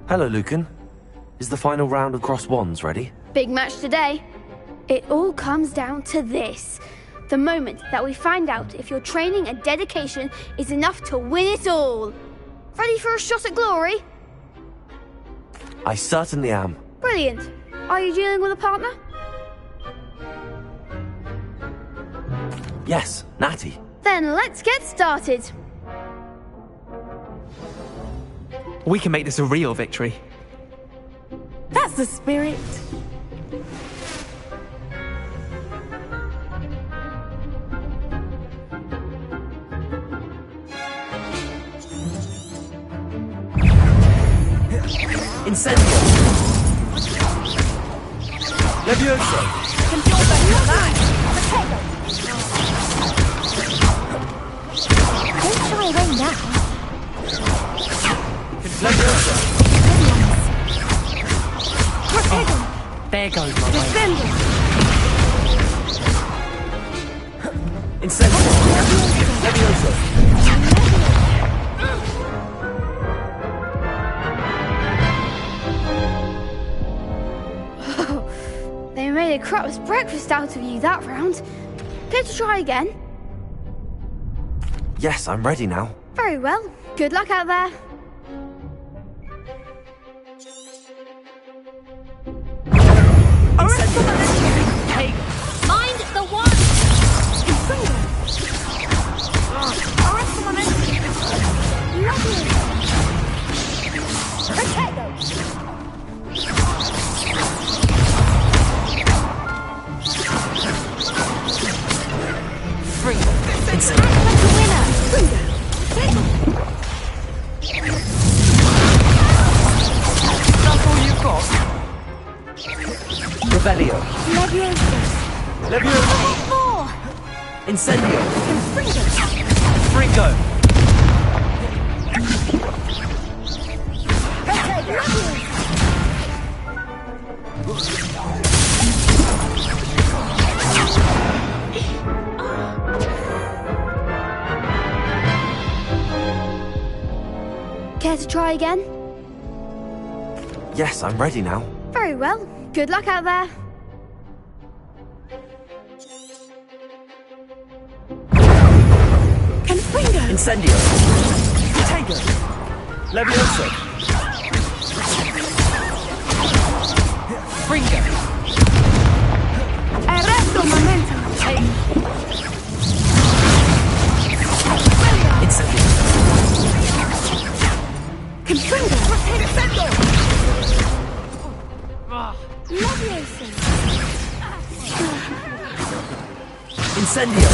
Hello, Lucan. Is the final round of Cross Wands ready? Big match today. It all comes down to this. The moment that we find out if your training and dedication is enough to win it all. Ready for a shot at glory? I certainly am. Brilliant. Are you dealing with a partner? Yes, Natty. Then let's get started. We can make this a real victory. That's the spirit. Incendio! Levioso! Don't shy away now. Levioso! There goes my way. Incendio! Levioso! They made a crap's breakfast out of you that round. Care to try again? Yes, I'm ready now. Very well. Good luck out there. Mind the one! That's all you've got? Revelio. Levioso. More! Incendio. Fringo. Care to try again? Yes, I'm ready now. Very well. Good luck out there. Incendio. Tego. Levioso. Fringo. Arresto momento. Incendio. Incendio.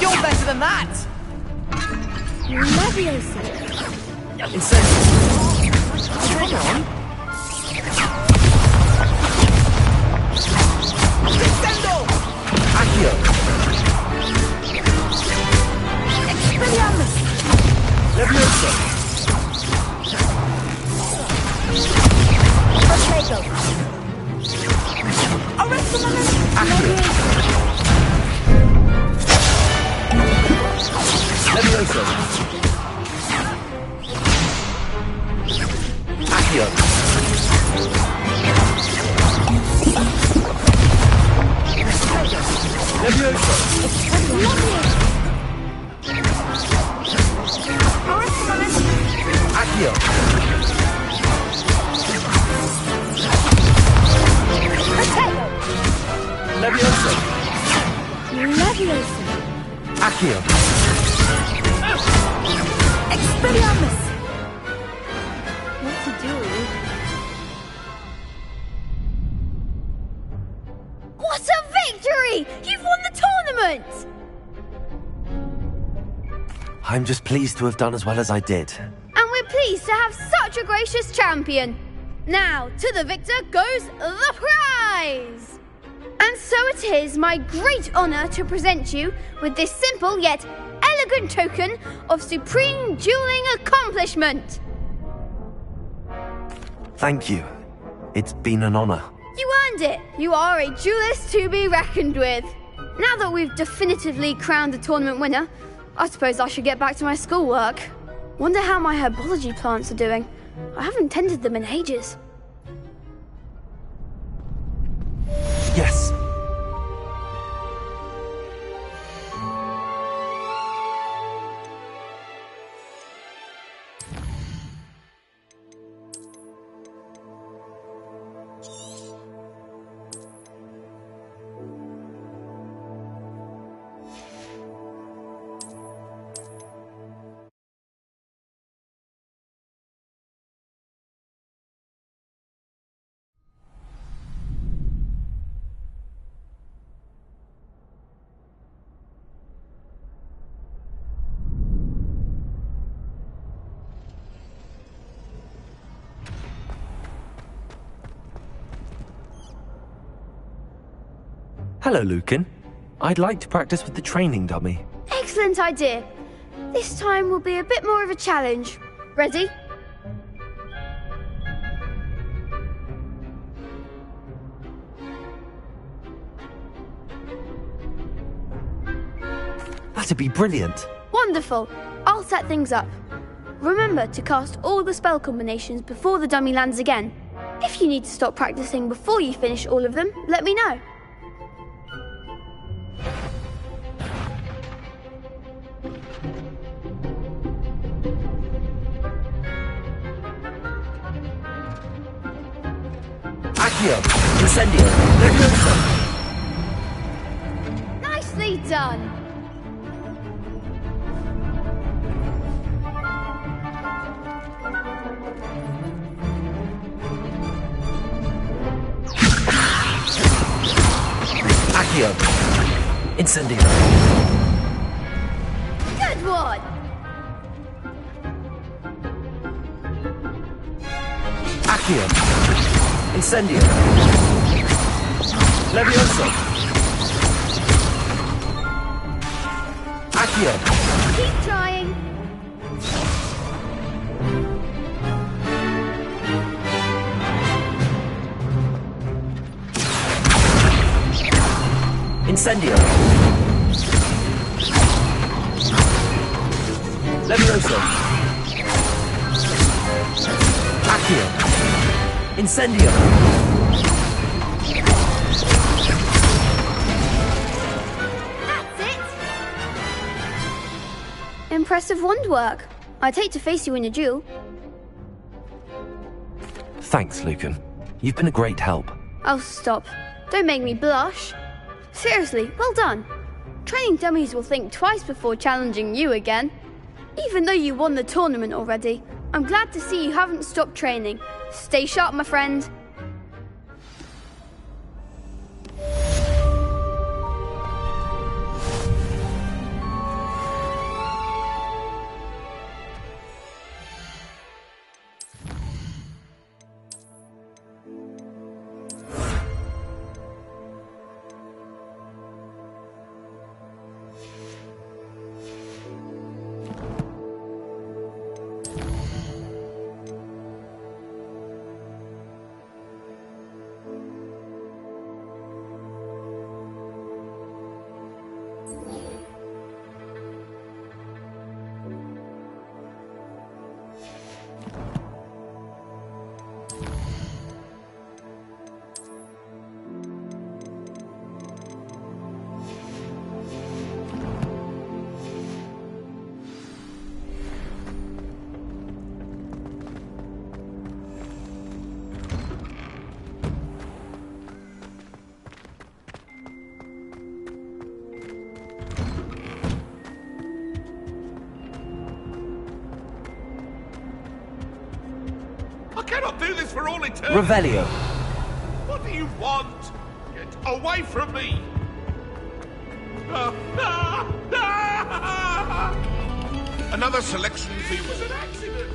You're better than that! Leviosa. Incendio. Come on. Incendio! Accio. Expelliarmus. Levioso. Protego. Accio. Levioso. Accio. Levioso. Accio. Levioso. Accio. Expelliarmus. What to do? What a victory! You've won the tournament! I'm just pleased to have done as well as I did. And we're pleased to have such a gracious champion. Now, to the victor goes the prize! And so it is my great honour to present you with this simple yet elegant token of supreme dueling accomplishment. Thank you. It's been an honor. You earned it. You are a duelist to be reckoned with. Now that we've definitively crowned the tournament winner, I suppose I should get back to my schoolwork. Wonder how my herbology plants are doing. I haven't tended them in ages. Yes. Hello, Lucan. I'd like to practice with the training dummy. Excellent idea. This time will be a bit more of a challenge. Ready? That'd be brilliant. Wonderful. I'll set things up. Remember to cast all the spell combinations before the dummy lands again. If you need to stop practicing before you finish all of them, let me know. Accio! Incendio! Levioso! Nicely done! Accio! Incendio! Good one! Accio! Incendio! Levioso! Accio! Keep trying! Incendio! Levioso! Accio! Incendio! That's it! Impressive wand work. I'd hate to face you in a duel. Thanks, Lucan. You've been a great help. Oh, stop. Don't make me blush. Seriously, well done. Training dummies will think twice before challenging you again. Even though you won the tournament already, I'm glad to see you haven't stopped training. Stay sharp, my friend. I cannot do this for all eternity. Revelio. What do you want? Get away from me! Another selection fee was an accident.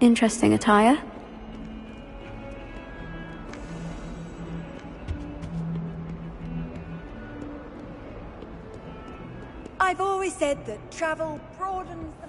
Interesting attire. I've always said that travel broadens the...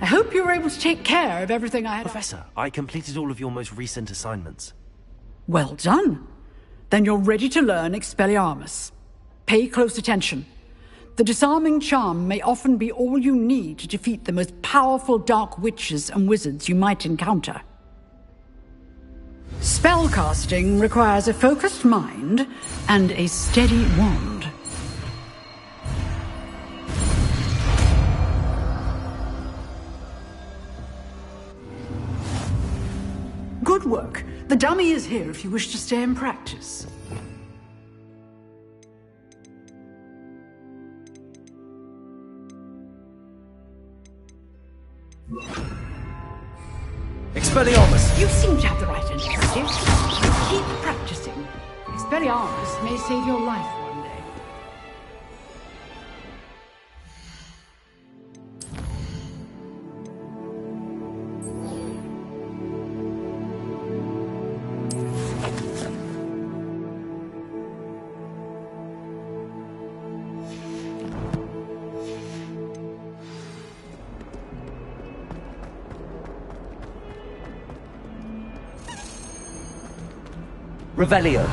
I hope you were able to take care of everything I had. Professor, I completed all of your most recent assignments. Well done. Then you're ready to learn Expelliarmus. Pay close attention. The disarming charm may often be all you need to defeat the most powerful dark witches and wizards you might encounter. Spellcasting requires a focused mind and a steady wand. Good work. The dummy is here if you wish to stay and practice. Expelliarmus! You seem to have the right initiative. Keep practicing. Expelliarmus may save your life one day. Revelio.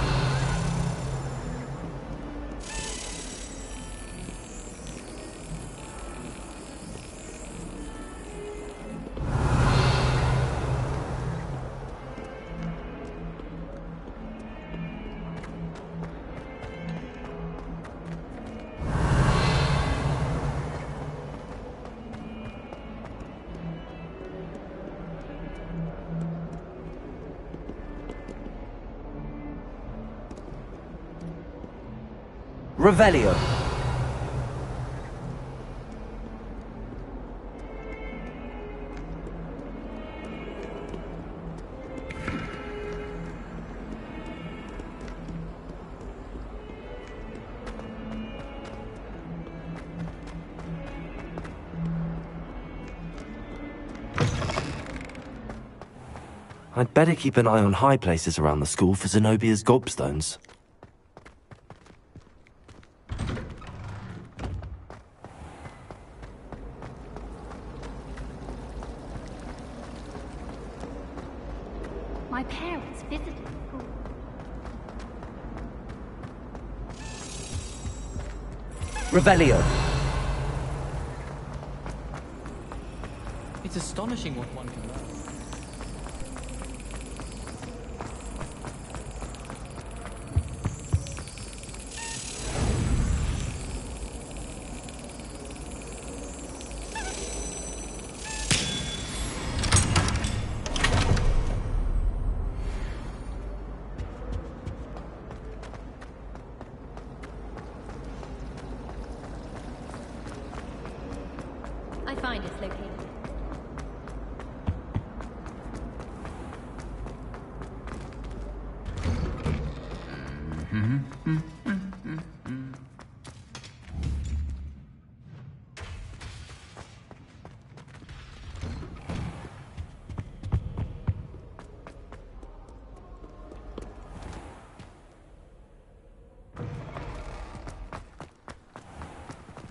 Revelio. I'd better keep an eye on high places around the school for Zenobia's gobstones. My parents visited school. Revelio. It's astonishing what one can learn. I find it's located.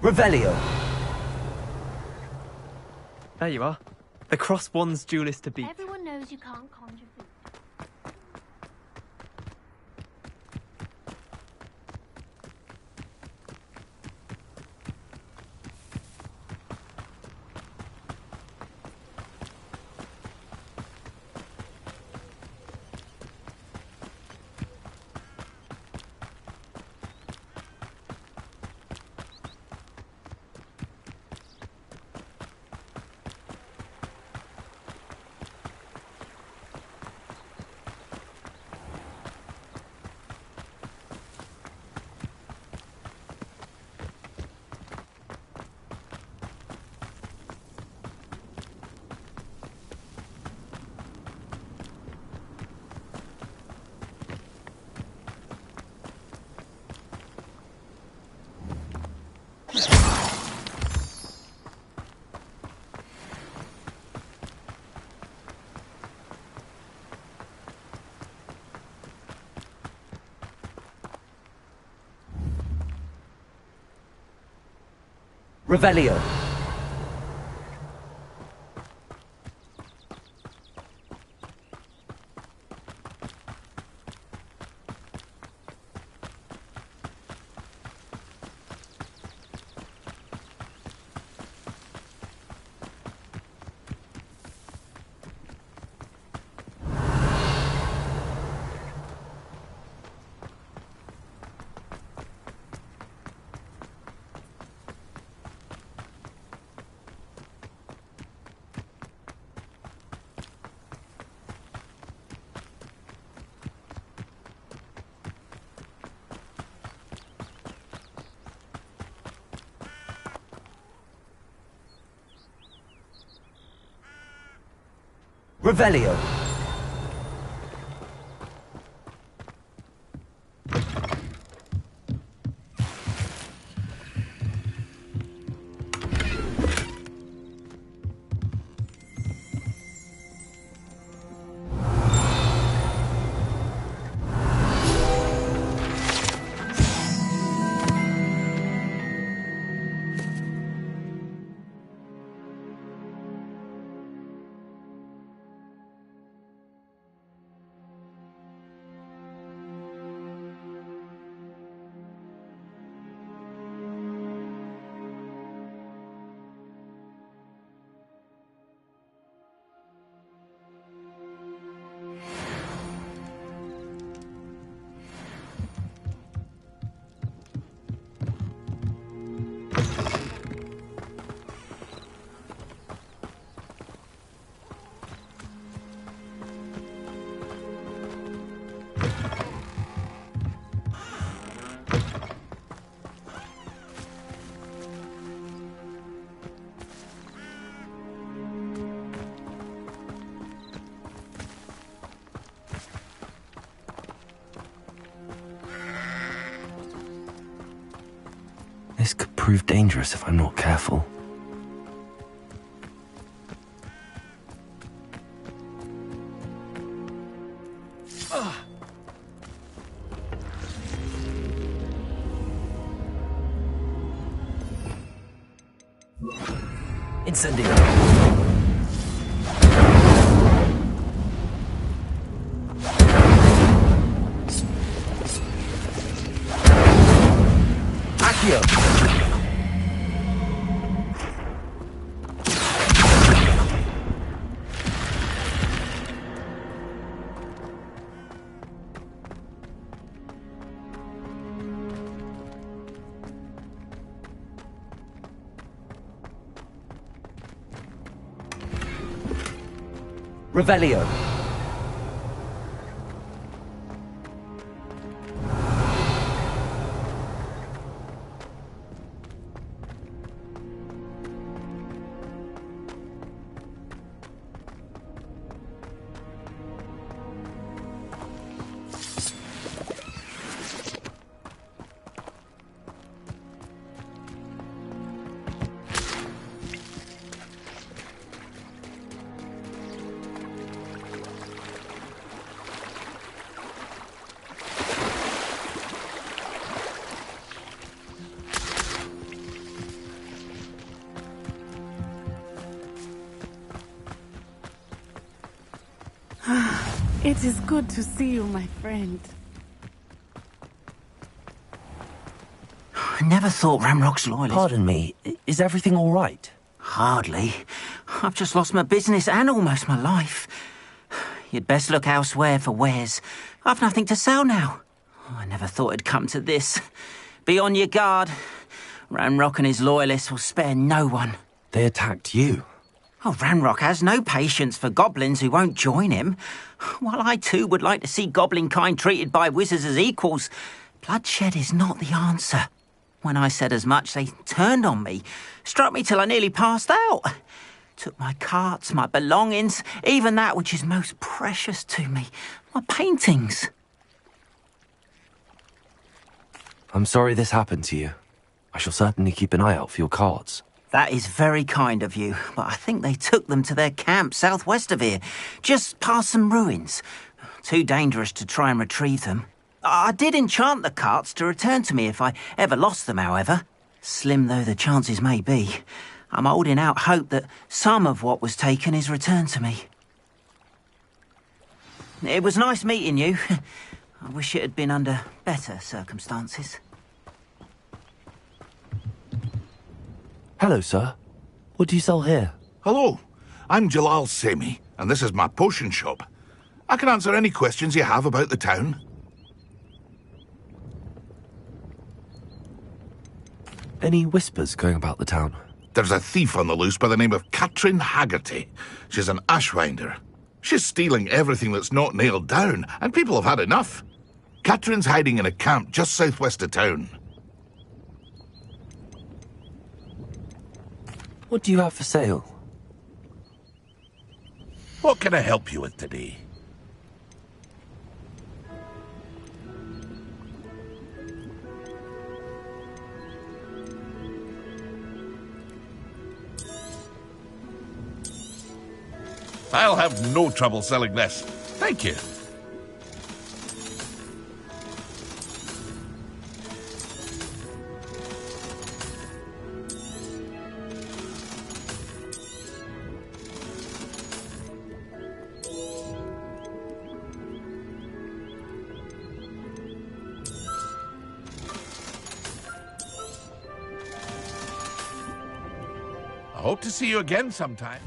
Revelio. There you are. The Cross Wands duelist to beat. Everyone knows you can't conjure food. Revelio. Revelio. This could prove dangerous if I'm not careful. Incendio. Accio. Revelio. It is good to see you, my friend. I never thought Ramrock's loyalist... Pardon me, is everything all right? Hardly. I've just lost my business and almost my life. You'd best look elsewhere for wares. I've nothing to sell now. I never thought it'd come to this. Be on your guard. Ramrock and his loyalists will spare no one. They attacked you. Oh, Ramrock has no patience for goblins who won't join him. While I too would like to see goblin kind treated by wizards as equals, bloodshed is not the answer. When I said as much, they turned on me, struck me till I nearly passed out. Took my carts, my belongings, even that which is most precious to me, my paintings. I'm sorry this happened to you. I shall certainly keep an eye out for your cards. That is very kind of you, but I think they took them to their camp southwest of here, just past some ruins. Too dangerous to try and retrieve them. I did enchant the carts to return to me if I ever lost them, however. Slim though the chances may be, I'm holding out hope that some of what was taken is returned to me. It was nice meeting you. I wish it had been under better circumstances. Hello, sir. What do you sell here? Hello, I'm Jalal Semi, and this is my potion shop. I can answer any questions you have about the town. Any whispers going about the town? There's a thief on the loose by the name of Katrin Haggerty. She's an ashwinder. She's stealing everything that's not nailed down, and people have had enough. Katrin's hiding in a camp just southwest of town. What do you have for sale? What can I help you with today? I'll have no trouble selling this. Thank you. I hope to see you again sometime.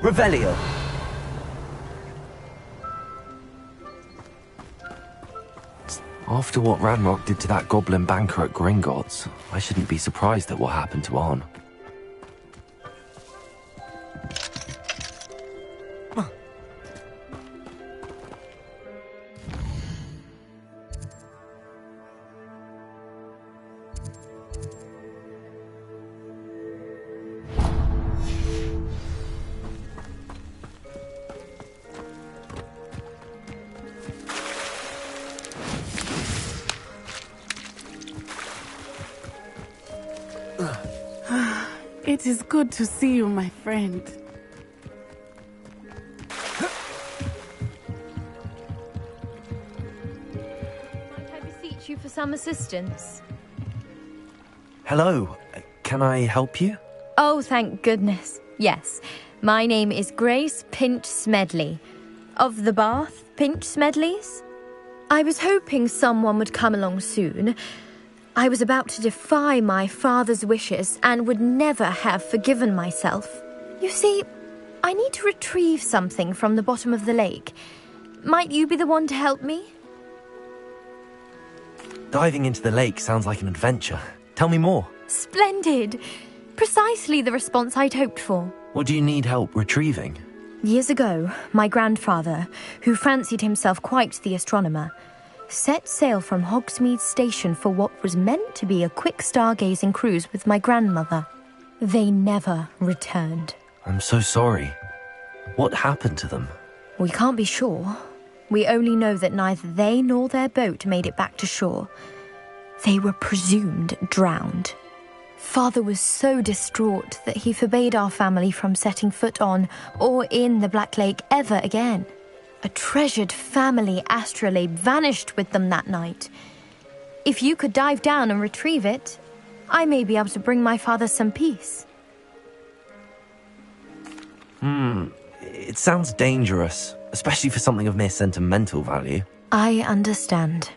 Revelio. After what Ranrock did to that goblin banker at Gringotts, I shouldn't be surprised at what happened to Arn. It is good to see you, my friend. Might I beseech you for some assistance? Hello, can I help you? Oh, thank goodness. Yes. My name is Grace Pinch Smedley. Of the Bath Pinch Smedleys? I was hoping someone would come along soon. I was about to defy my father's wishes and would never have forgiven myself. You see, I need to retrieve something from the bottom of the lake. Might you be the one to help me? Diving into the lake sounds like an adventure. Tell me more. Splendid! Precisely the response I'd hoped for. What do you need help retrieving? Years ago, my grandfather, who fancied himself quite the astronomer, set sail from Hogsmeade Station for what was meant to be a quick stargazing cruise with my grandmother. They never returned. I'm so sorry. What happened to them? We can't be sure. We only know that neither they nor their boat made it back to shore. They were presumed drowned. Father was so distraught that he forbade our family from setting foot on or in the Black Lake ever again. A treasured family astrolabe vanished with them that night. If you could dive down and retrieve it, I may be able to bring my father some peace. It sounds dangerous, especially for something of mere sentimental value. I understand.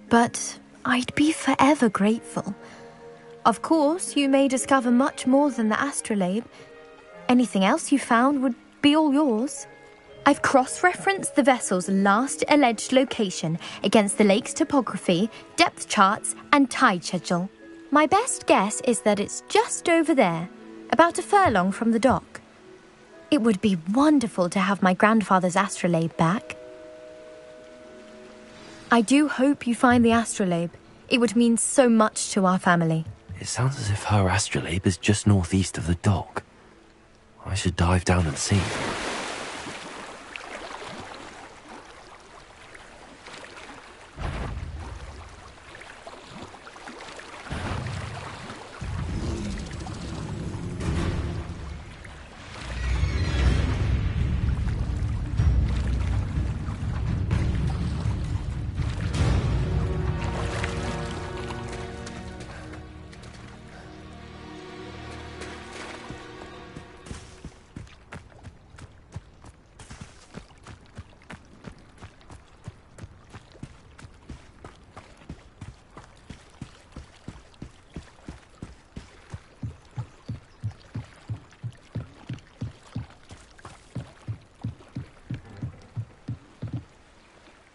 But I'd be forever grateful. Of course, you may discover much more than the astrolabe. Anything else you found would be all yours. I've cross-referenced the vessel's last alleged location against the lake's topography, depth charts, and tide schedule. My best guess is that it's just over there, about a furlong from the dock. It would be wonderful to have my grandfather's astrolabe back. I do hope you find the astrolabe. It would mean so much to our family. It sounds as if her astrolabe is just northeast of the dock. I should dive down and see.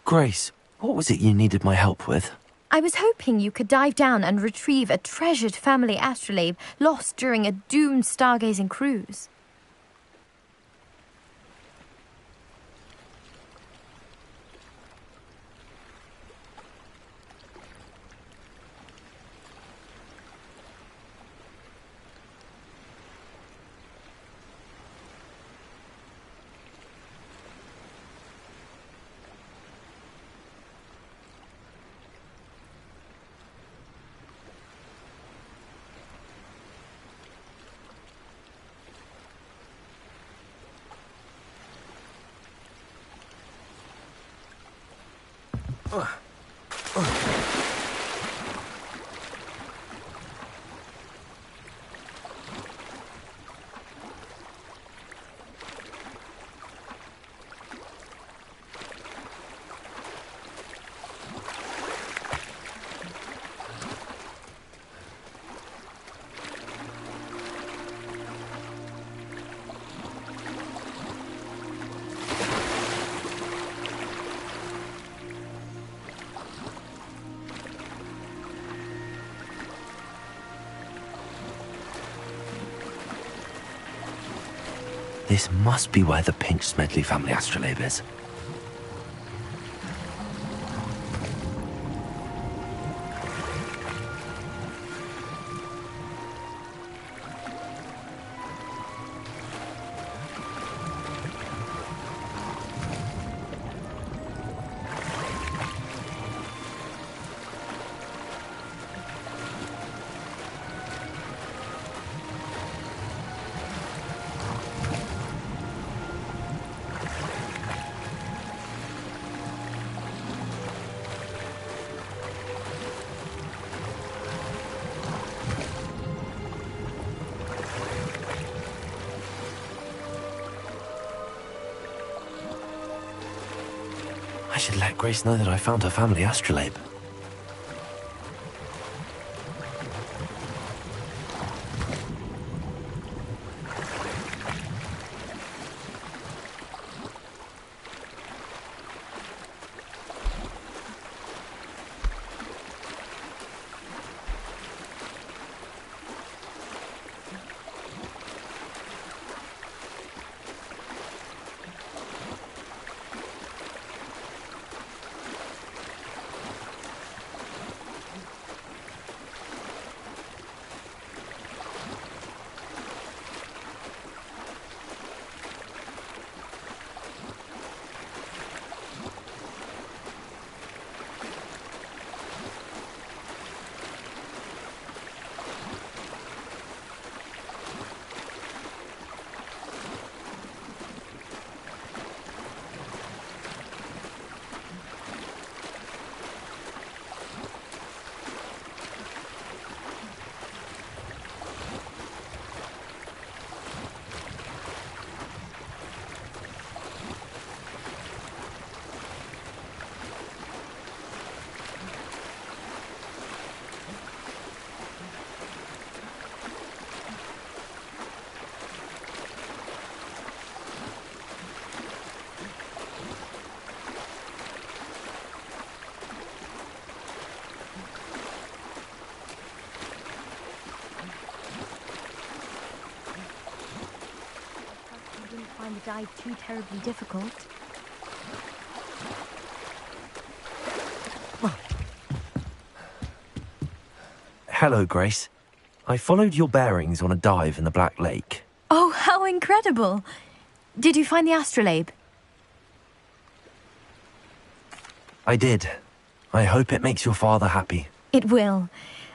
Grace, what was it you needed my help with? I was hoping you could dive down and retrieve a treasured family astrolabe lost during a doomed stargazing cruise. This must be where the Pinch Smedley family astrolabe is. I should let Grace know that I found her family astrolabe. the dive too terribly difficult. Hello, Grace. I followed your bearings on a dive in the Black Lake. Oh, how incredible! Did you find the astrolabe? I did. I hope it makes your father happy. It will.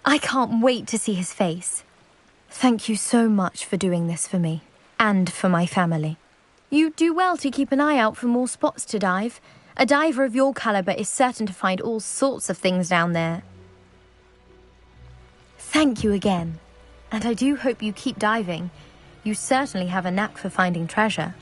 I can't wait to see his face. Thank you so much for doing this for me, and for my family. You do well to keep an eye out for more spots to dive. A diver of your caliber is certain to find all sorts of things down there. Thank you again. And I do hope you keep diving. You certainly have a knack for finding treasure.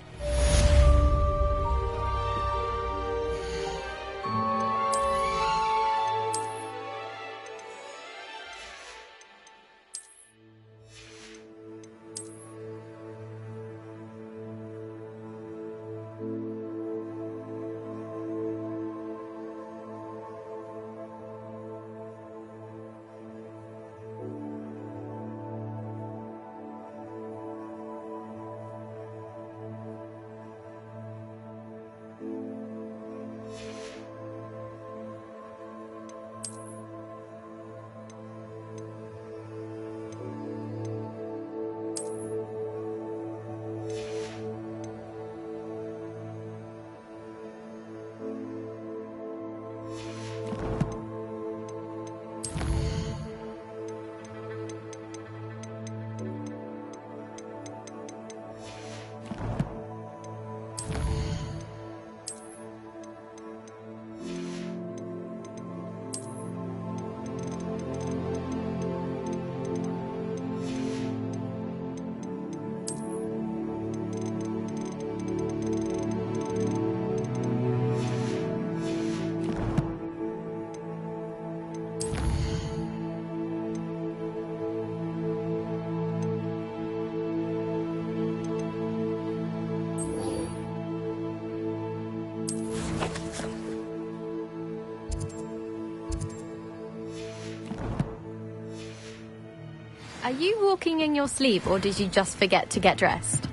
Are you walking in your sleep, or did you just forget to get dressed?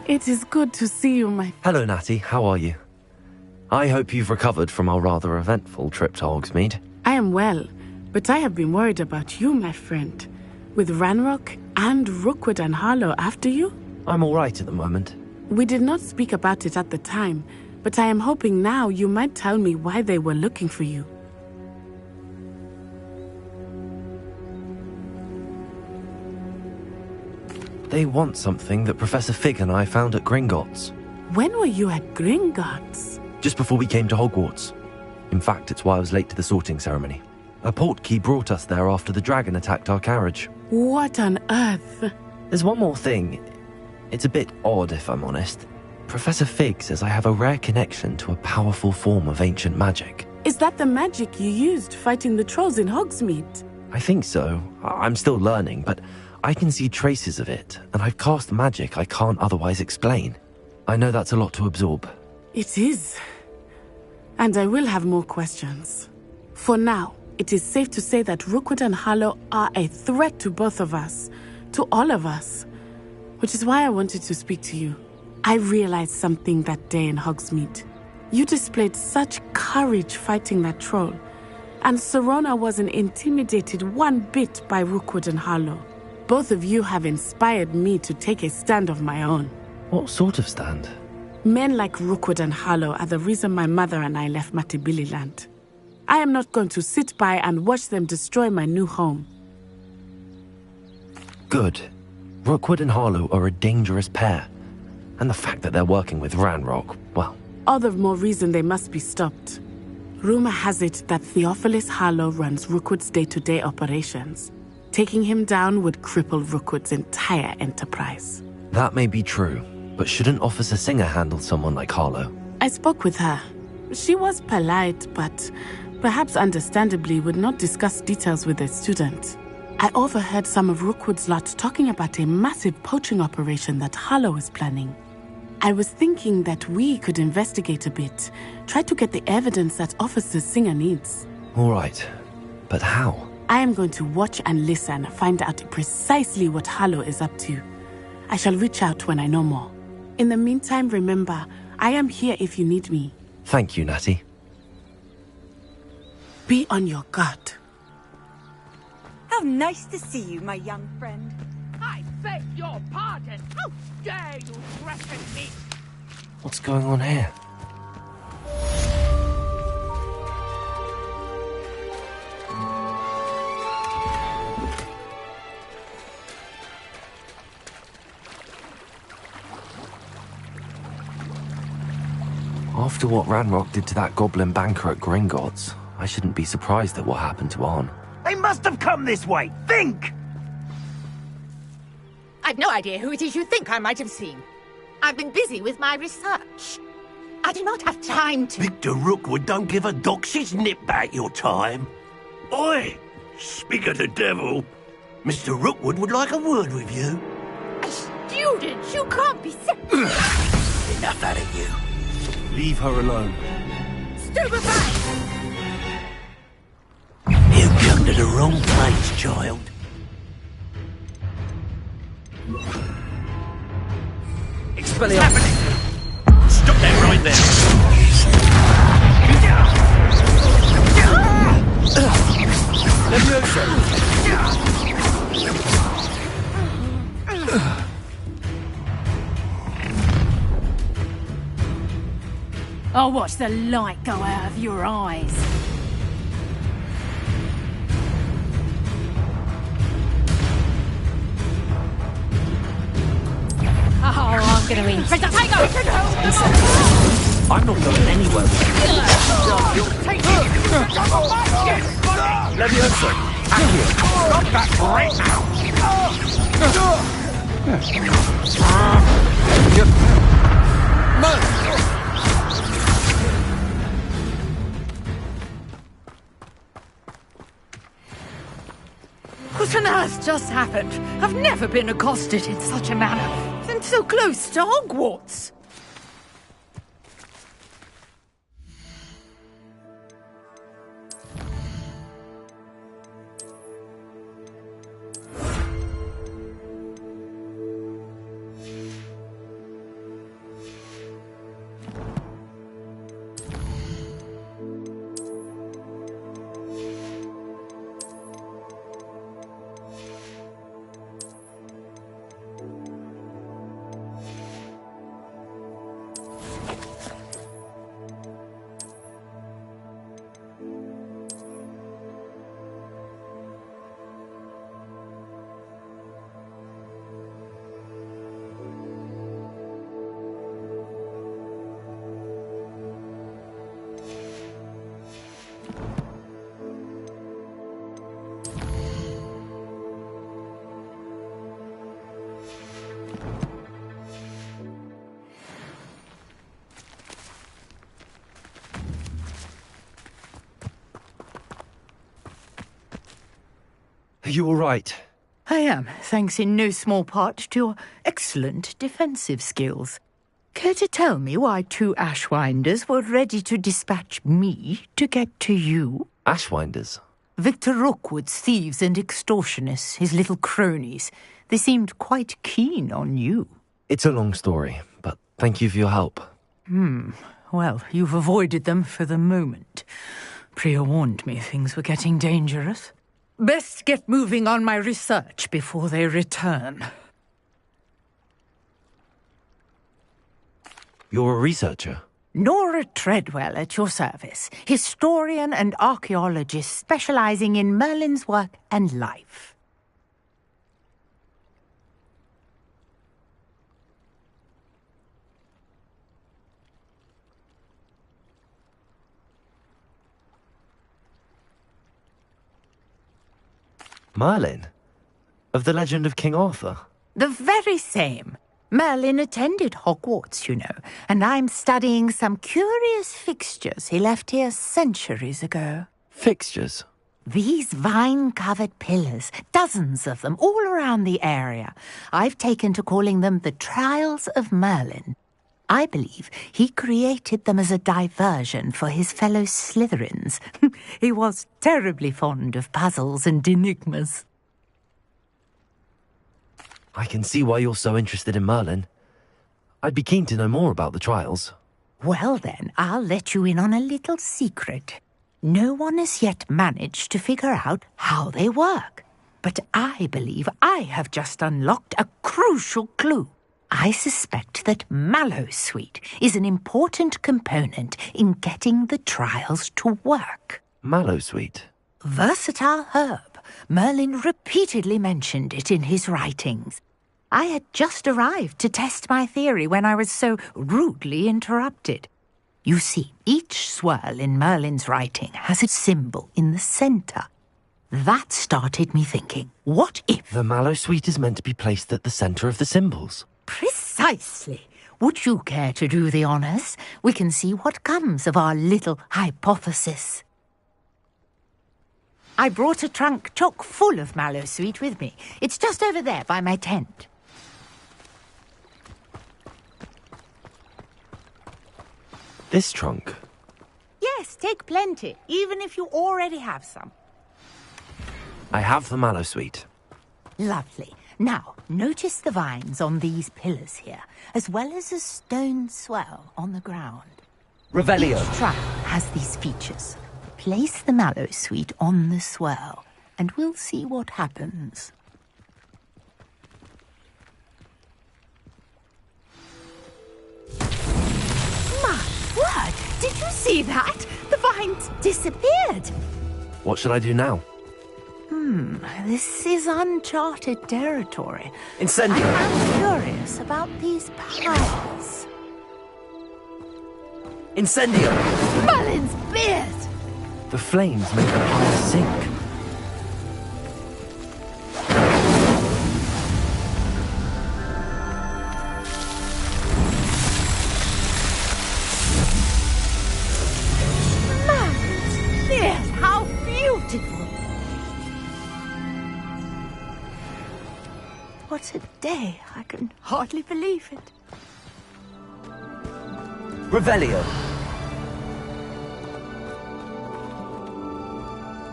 It is good to see you, my... Hello, Natty. How are you? I hope you've recovered from our rather eventful trip to Hogsmeade. I am well, but I have been worried about you, my friend. With Ranrock and Rookwood and Harlow after you? I'm all right at the moment. We did not speak about it at the time, but I am hoping now you might tell me why they were looking for you. They want something that Professor Fig and I found at Gringotts. When were you at Gringotts? Just before we came to Hogwarts. In fact, it's why I was late to the sorting ceremony. A portkey brought us there after the dragon attacked our carriage. What on earth? There's one more thing. It's a bit odd, if I'm honest. Professor Fig says I have a rare connection to a powerful form of ancient magic. Is that the magic you used fighting the trolls in Hogsmeade? I think so. I'm still learning, but I can see traces of it, and I've cast magic I can't otherwise explain. I know that's a lot to absorb. It is. And I will have more questions. For now, it is safe to say that Rookwood and Harlow are a threat to both of us, to all of us. Which is why I wanted to speak to you. I realized something that day in Hogsmeade. You displayed such courage fighting that troll, and Serona wasn't intimidated one bit by Rookwood and Harlow. Both of you have inspired me to take a stand of my own. What sort of stand? Men like Rookwood and Harlow are the reason my mother and I left Matibili land. I am not going to sit by and watch them destroy my new home. Good. Rookwood and Harlow are a dangerous pair. And the fact that they're working with Ranrock, well... All the more reason they must be stopped. Rumor has it that Theophilus Harlow runs Rookwood's day-to-day operations. Taking him down would cripple Rookwood's entire enterprise. That may be true, but shouldn't Officer Singer handle someone like Harlow? I spoke with her. She was polite, but perhaps understandably, would not discuss details with a student. I overheard some of Rookwood's lot talking about a massive poaching operation that Harlow is planning. I was thinking that we could investigate a bit, try to get the evidence that Officer Singer needs. All right, but how? I am going to watch and listen, find out precisely what Harlow is up to. I shall reach out when I know more. In the meantime, remember, I am here if you need me. Thank you, Natty. Be on your guard. How nice to see you, my young friend. I beg your pardon. How dare you threaten me? What's going on here? After what Ranrock did to that goblin banker at Gringotts, I shouldn't be surprised at what happened to Arn. They must have come this way. Think! I've no idea who it is you think I might have seen. I've been busy with my research. I do not have time to... Victor Rookwood don't give a doxy's nip back your time. Oi! Speak of the devil. Mr. Rookwood would like a word with you. Students, you can't be sick. Enough out of you. Leave her alone. Stupefy! You come to the wrong place, child. Expelliarmus! Stop that right there! I'll watch the light go out of your eyes. Oh, I'm gonna eat. I'm not going anywhere. Levioso! Accio! Stop that right now! What on earth just happened? I've never been accosted in such a manner. And so close to Hogwarts. Are you all right? I am, thanks in no small part to your excellent defensive skills. Care to tell me why two Ashwinders were ready to dispatch me to get to you? Ashwinders? Victor Rookwood's thieves and extortionists, his little cronies. They seemed quite keen on you. It's a long story, but thank you for your help. Well, you've avoided them for the moment. Priya warned me things were getting dangerous. Best get moving on my research before they return. You're a researcher? Nora Treadwell at your service, historian and archaeologist specializing in Merlin's work and life. Merlin? Of the legend of King Arthur? The very same. Merlin attended Hogwarts, you know, and I'm studying some curious fixtures he left here centuries ago. Fixtures? These vine-covered pillars, dozens of them, all around the area. I've taken to calling them the Trials of Merlin. I believe he created them as a diversion for his fellow Slytherins. He was terribly fond of puzzles and enigmas. I can see why you're so interested in Merlin. I'd be keen to know more about the trials. Well then, I'll let you in on a little secret. No one has yet managed to figure out how they work. But I believe I have just unlocked a crucial clue. I suspect that Mallowsweet is an important component in getting the trials to work. Mallowsweet? Versatile herb. Merlin repeatedly mentioned it in his writings. I had just arrived to test my theory when I was so rudely interrupted. You see, each swirl in Merlin's writing has a symbol in the centre. That started me thinking, what if... The Mallowsweet is meant to be placed at the centre of the symbols. Precisely. Would you care to do the honours? We can see what comes of our little hypothesis. I brought a trunk chock full of Mallowsweet with me. It's just over there by my tent. This trunk? Yes, take plenty, even if you already have some. I have the Mallowsweet. Lovely. Now, notice the vines on these pillars here, as well as a stone swell on the ground. Revelio. Each trial has these features. Place the Mallowsweet on the swirl, and we'll see what happens. My word! Did you see that? The vines disappeared! What should I do now? This is uncharted territory. Incendio! I am curious about these piles. Incendio! Merlin's beard! The flames make the pile sink. Merlin's beard! How beautiful! What a day. I can hardly believe it. Revelio.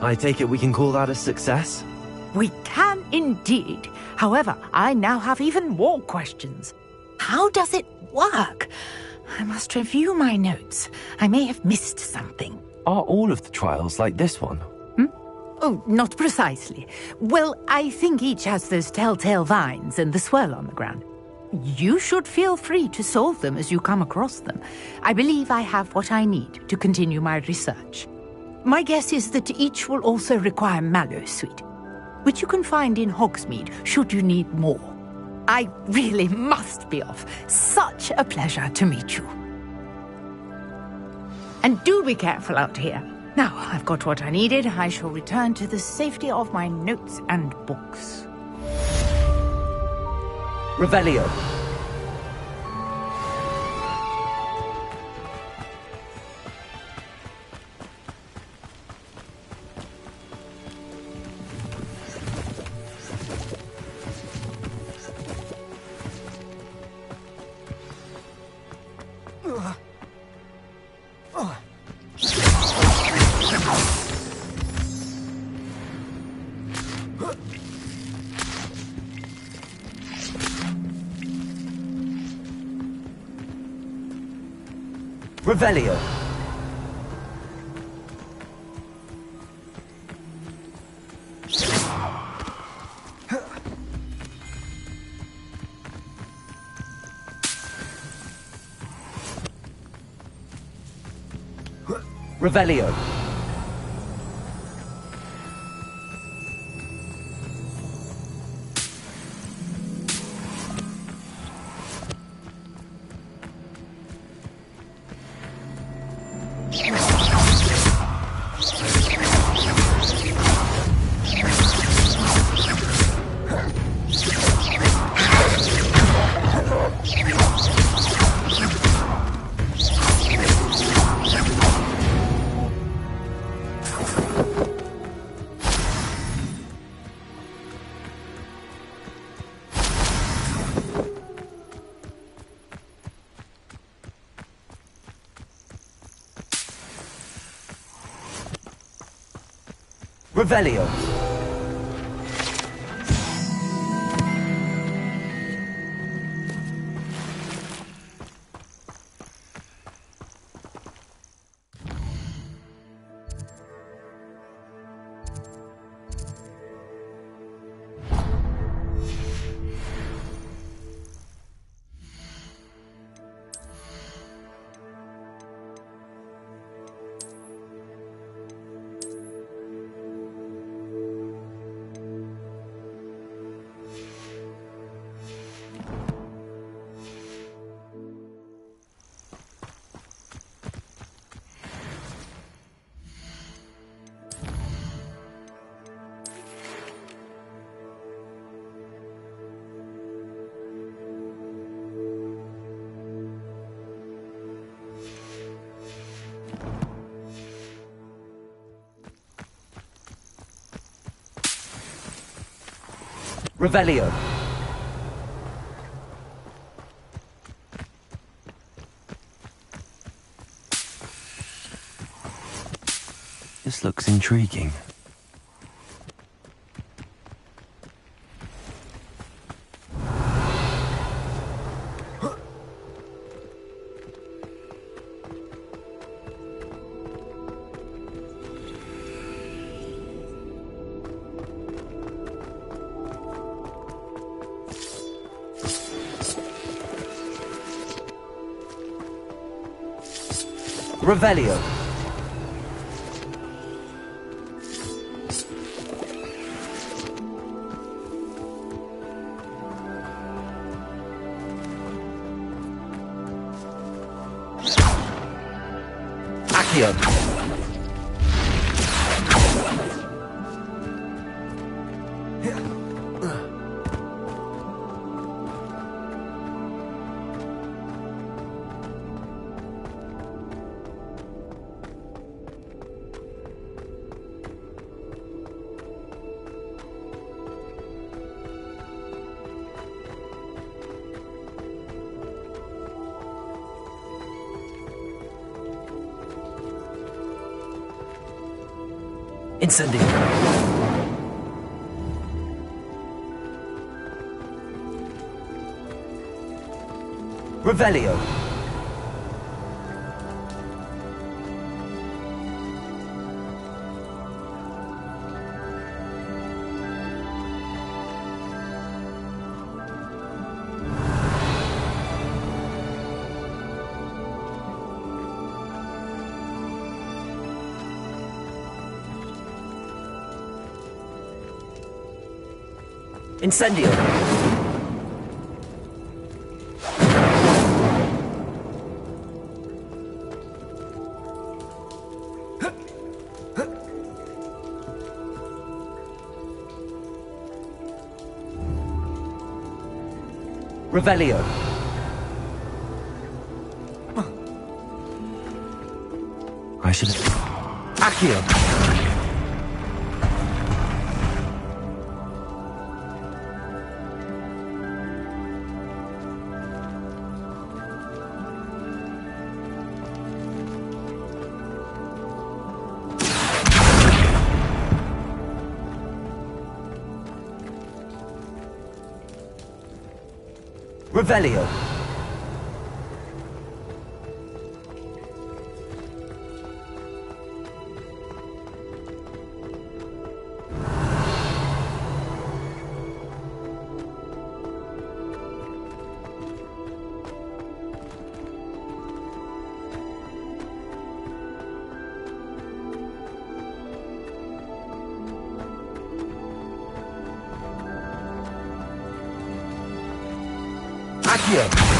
I take it we can call that a success? We can indeed. However, I now have even more questions. How does it work? I must review my notes. I may have missed something. Are all of the trials like this one? Oh, not precisely. Well, I think each has those telltale vines and the swirl on the ground. You should feel free to solve them as you come across them. I believe I have what I need to continue my research. My guess is that each will also require Mallowsweet, which you can find in Hogsmeade should you need more. I really must be off. Such a pleasure to meet you. And do be careful out here. Now I've got what I needed, I shall return to the safety of my notes and books. Revelio. Revelio. Revelio. Revelio. Revelio. This looks intriguing. Revelio. Accio. Incendio. Revelio. Incendio. Revelio. I should have... Accio. Revelio. Accio.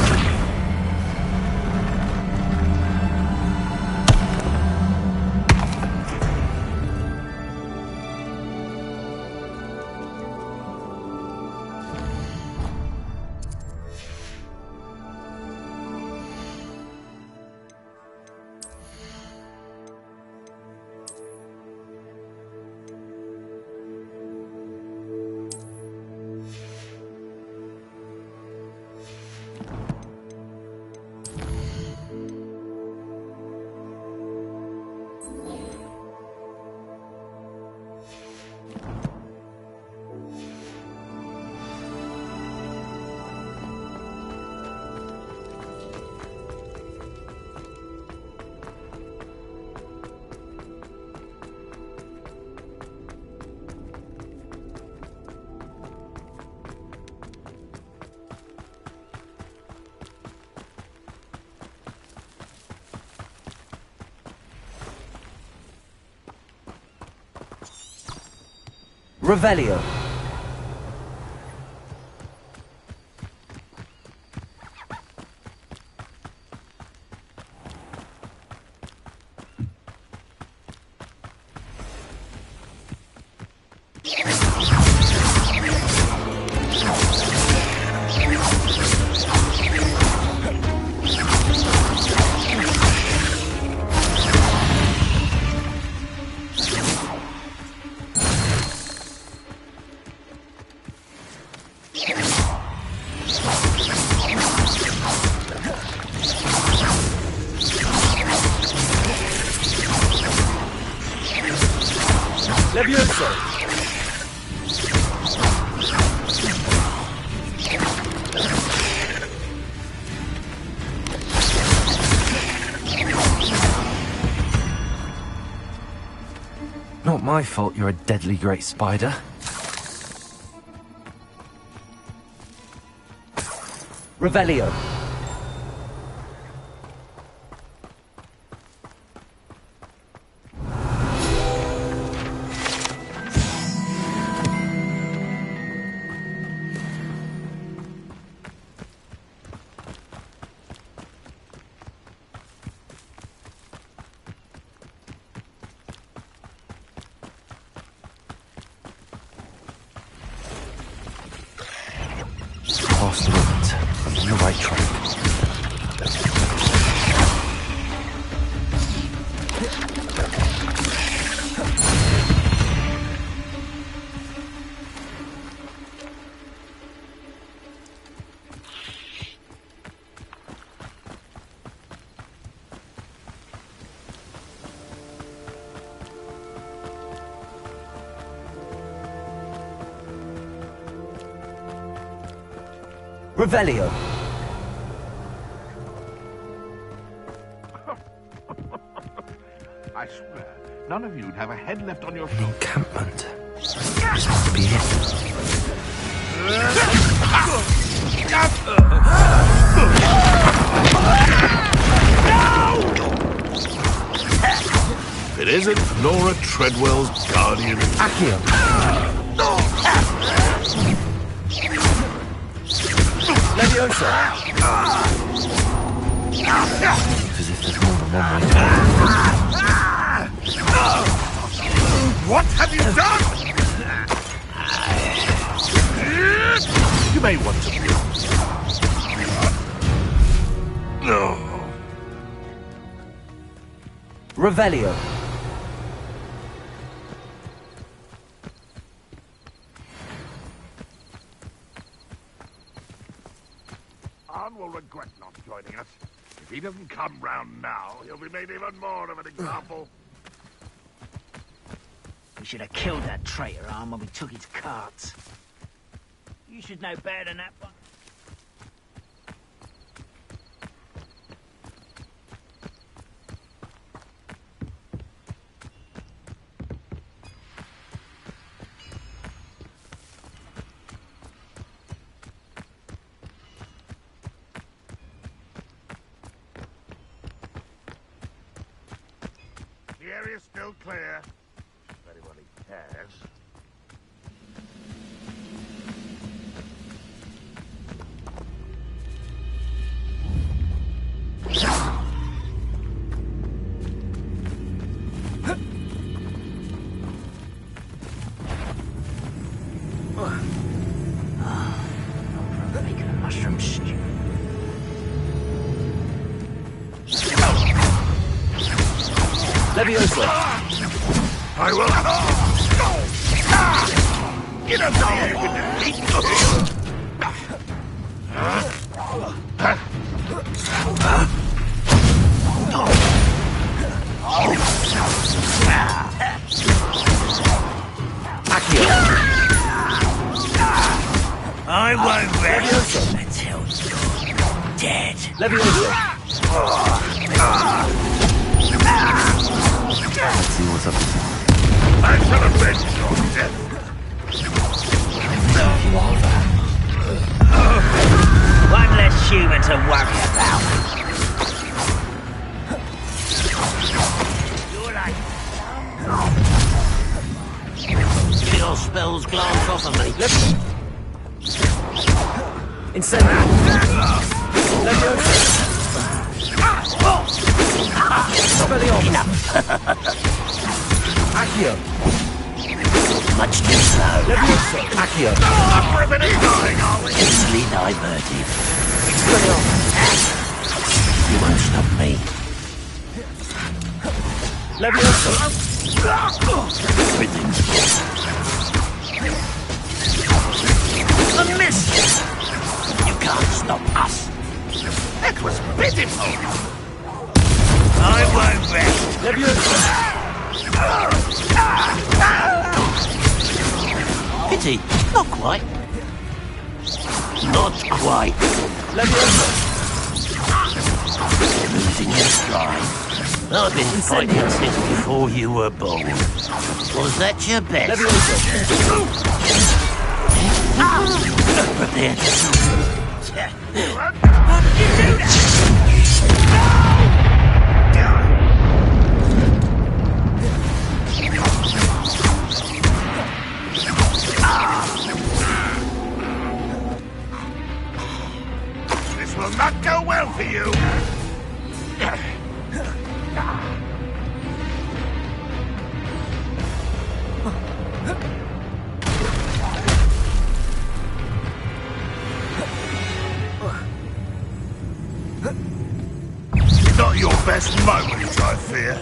Revelio. Levioso! Not my fault you're a deadly great spider. Revelio. Past the ruins. I'm on the right track. Revelio. I swear, none of you'd have a head left on your An shoulders. encampment. This must be it. If it isn't Nora Treadwell's guardian. Accio. Leviosa! As if there's more than one way to What have you done? You may want to. No. Revelio. Arn will regret not joining us. If he doesn't come round now, he'll be made even more of an example. We should have killed that traitor, Arm, when we took his carts. You should know better than that one. The area's still clear. If anybody cares. Making a mushroom stew. Leviosa! I will. Get up there, you can defeat. I won't rest until you're dead. Leviosa. Let's see what's up to you. I shall avenge your death. You are that. One less human to worry about. You're like... Little spells glance off of me. Incendio. Leviosa. Expelliarmus. Accio. Much too slow. Leviosa. Accio. I'm ripping and dying, are we? Easily diverted. Expelliarmus. You won't stop me. Leviosa. Everything's good. A miss! You can't stop us. That was pitiful. I won't rest. Leviosa. Pity. Not quite. Not quite. Leviosa. Losing your stride. I've been fighting since before you were born. Was that your best? Leviosa. Prepare to shoot. This will not go well for you. Not your best moment, I fear.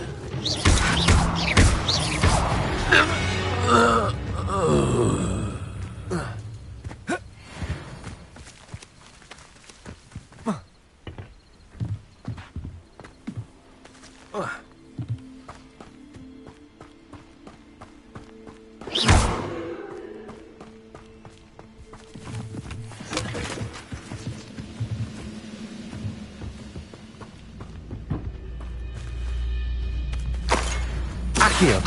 Accio.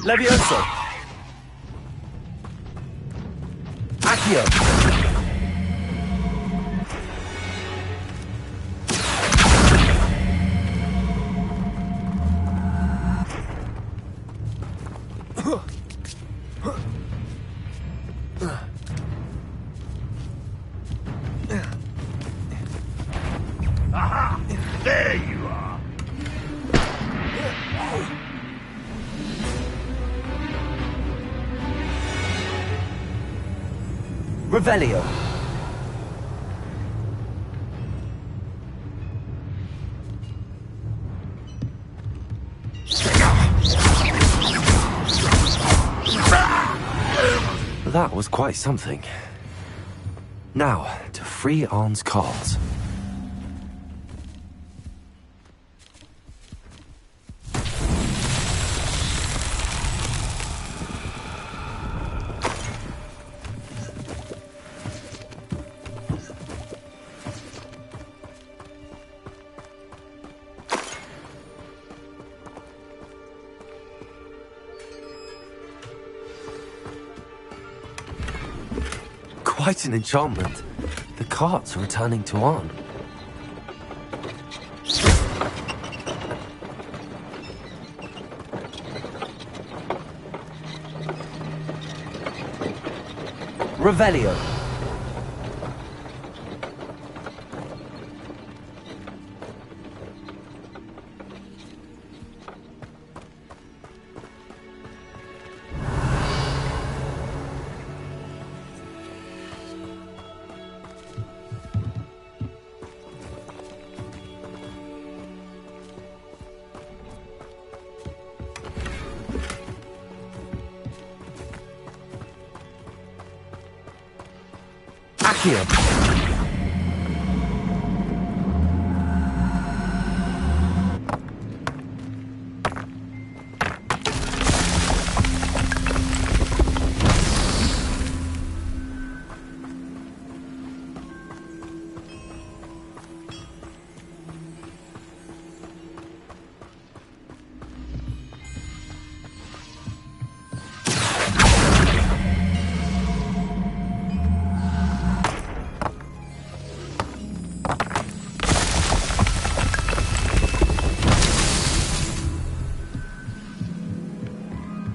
Leviosa. Accio. Aha! There you are. Revelio. That was quite something. Now, to free Arn's cards. Quite an enchantment. The carts are returning to Arn. Revelio. Accio.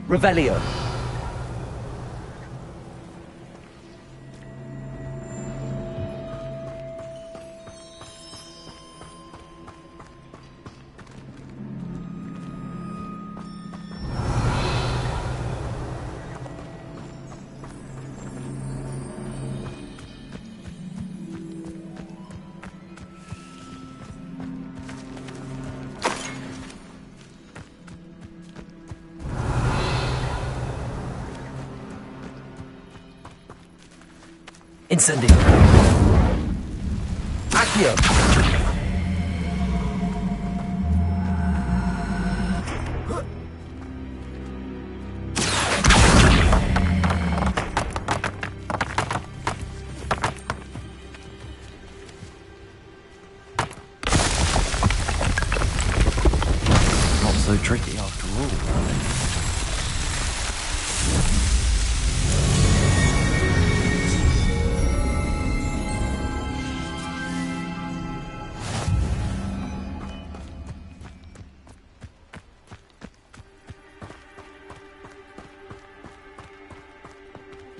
Revelio. Incendio. Accio. Not so tricky after all.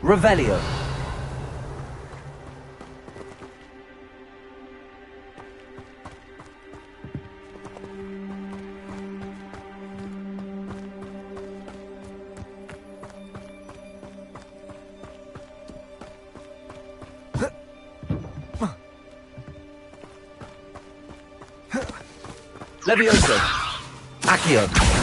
Revelio. Levioso. Accio.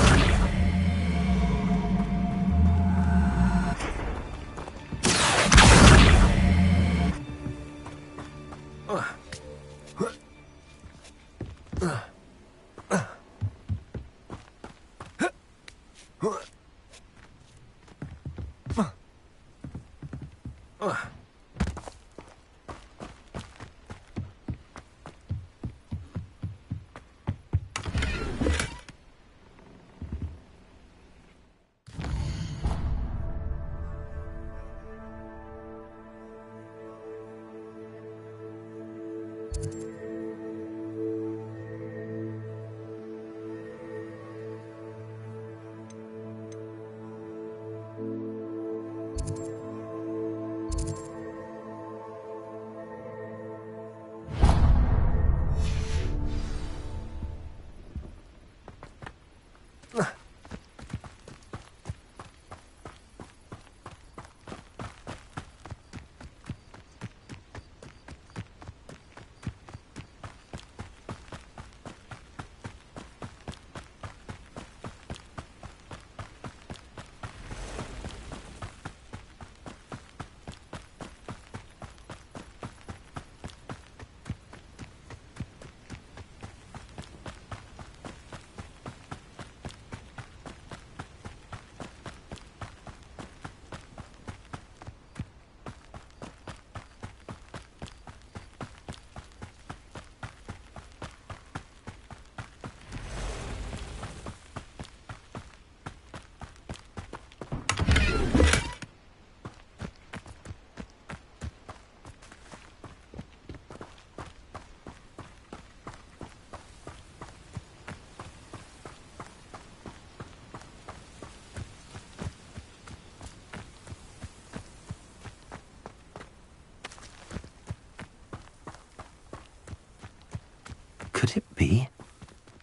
Could it be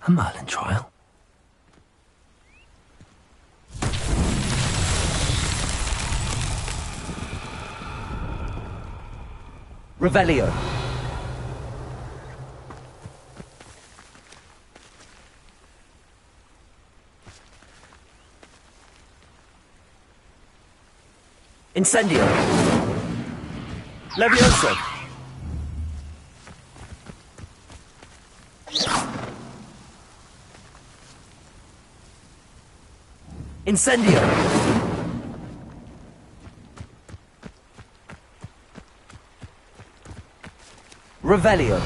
a Merlin trial? Revelio. Incendio. Levioso. Incendio. Revelio.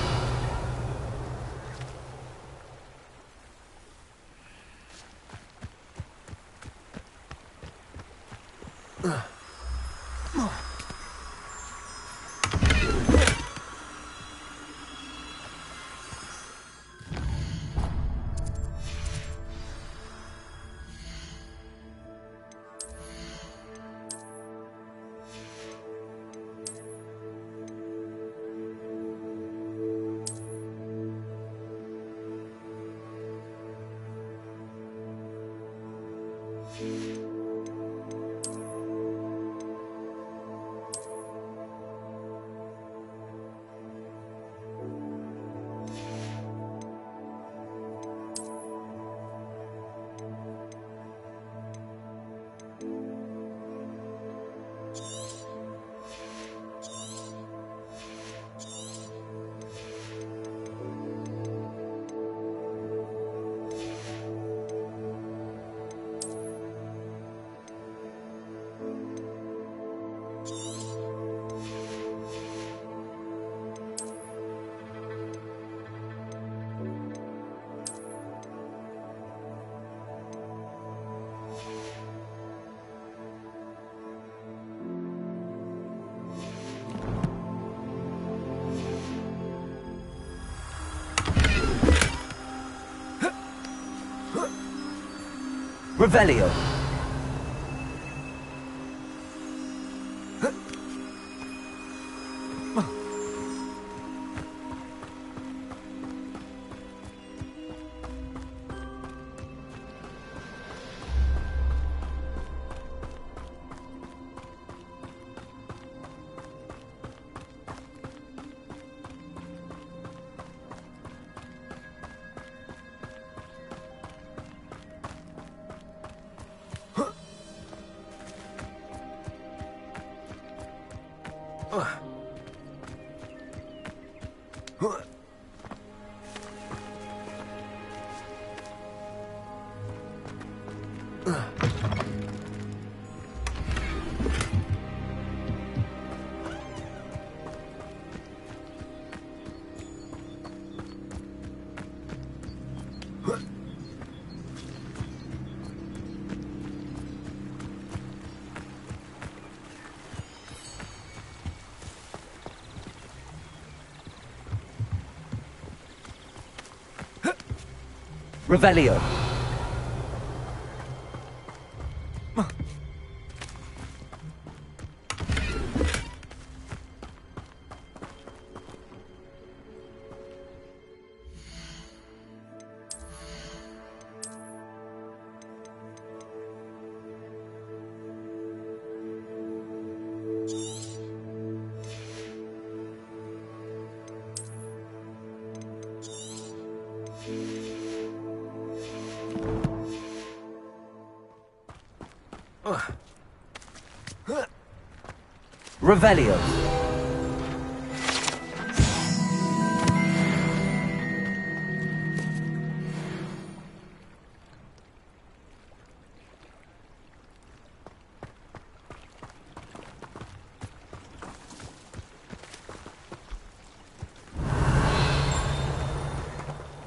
Revelio. Revelio. Revelio.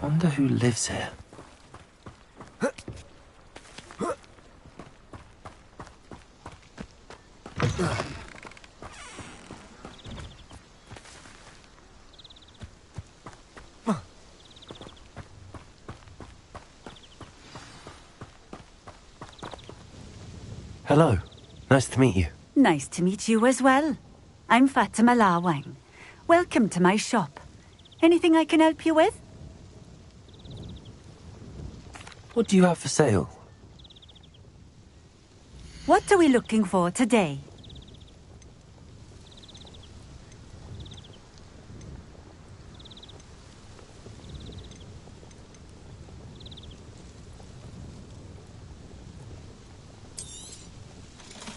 Wonder who lives here. Hello. Nice to meet you. Nice to meet you as well. I'm Fatima Lawang. Welcome to my shop. Anything I can help you with? What do you have for sale? What are we looking for today?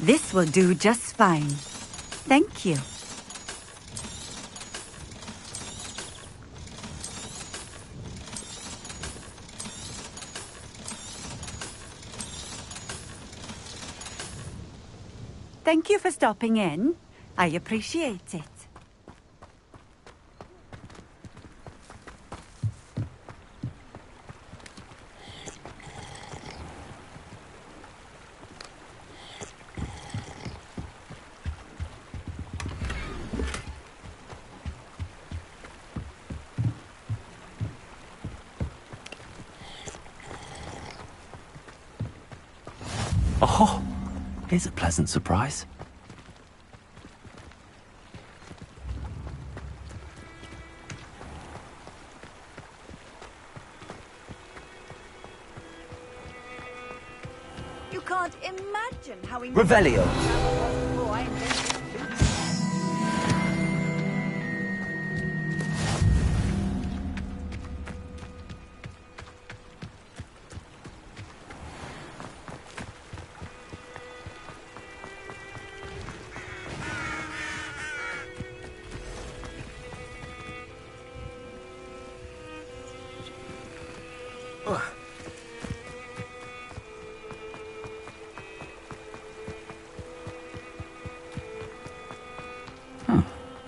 This will do just fine. Thank you. Thank you for stopping in. I appreciate it. Oh, here's a pleasant surprise. You can't imagine how Revelio. travel was before I invented flutes.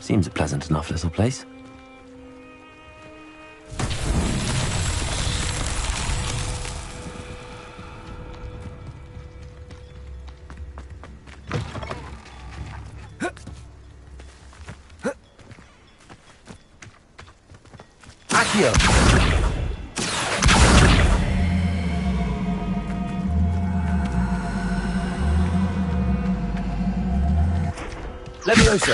Seems a pleasant enough little place. Accio! Levioso!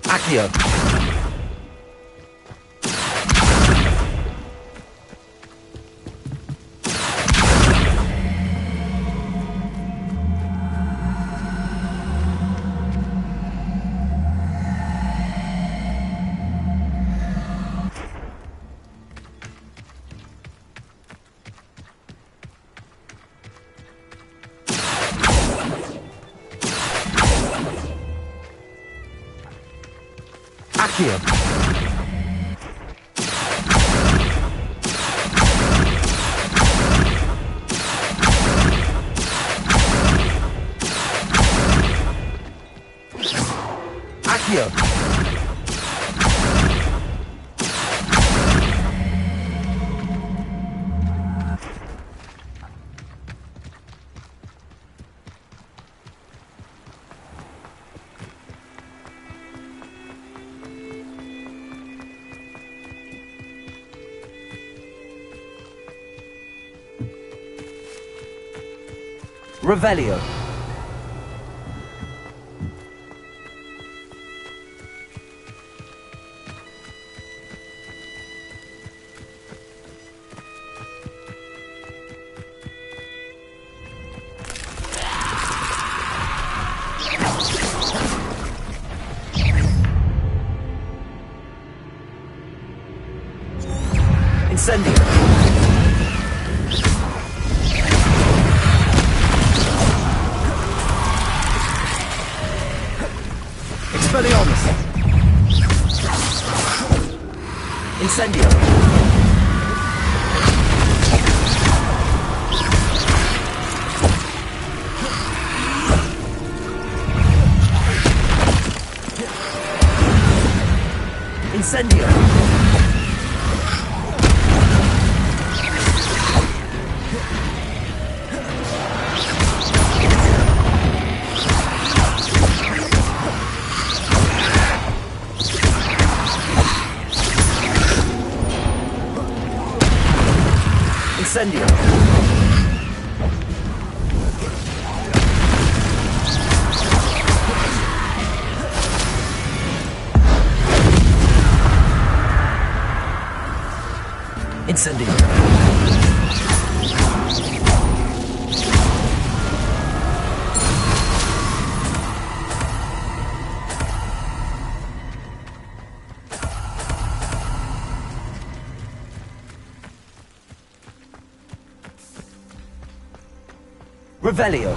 Accio! Accio! Accio! Revelio. Incendio. Expelliarmus! Incendio! Incendio! Incendio! Incendio! Revelio.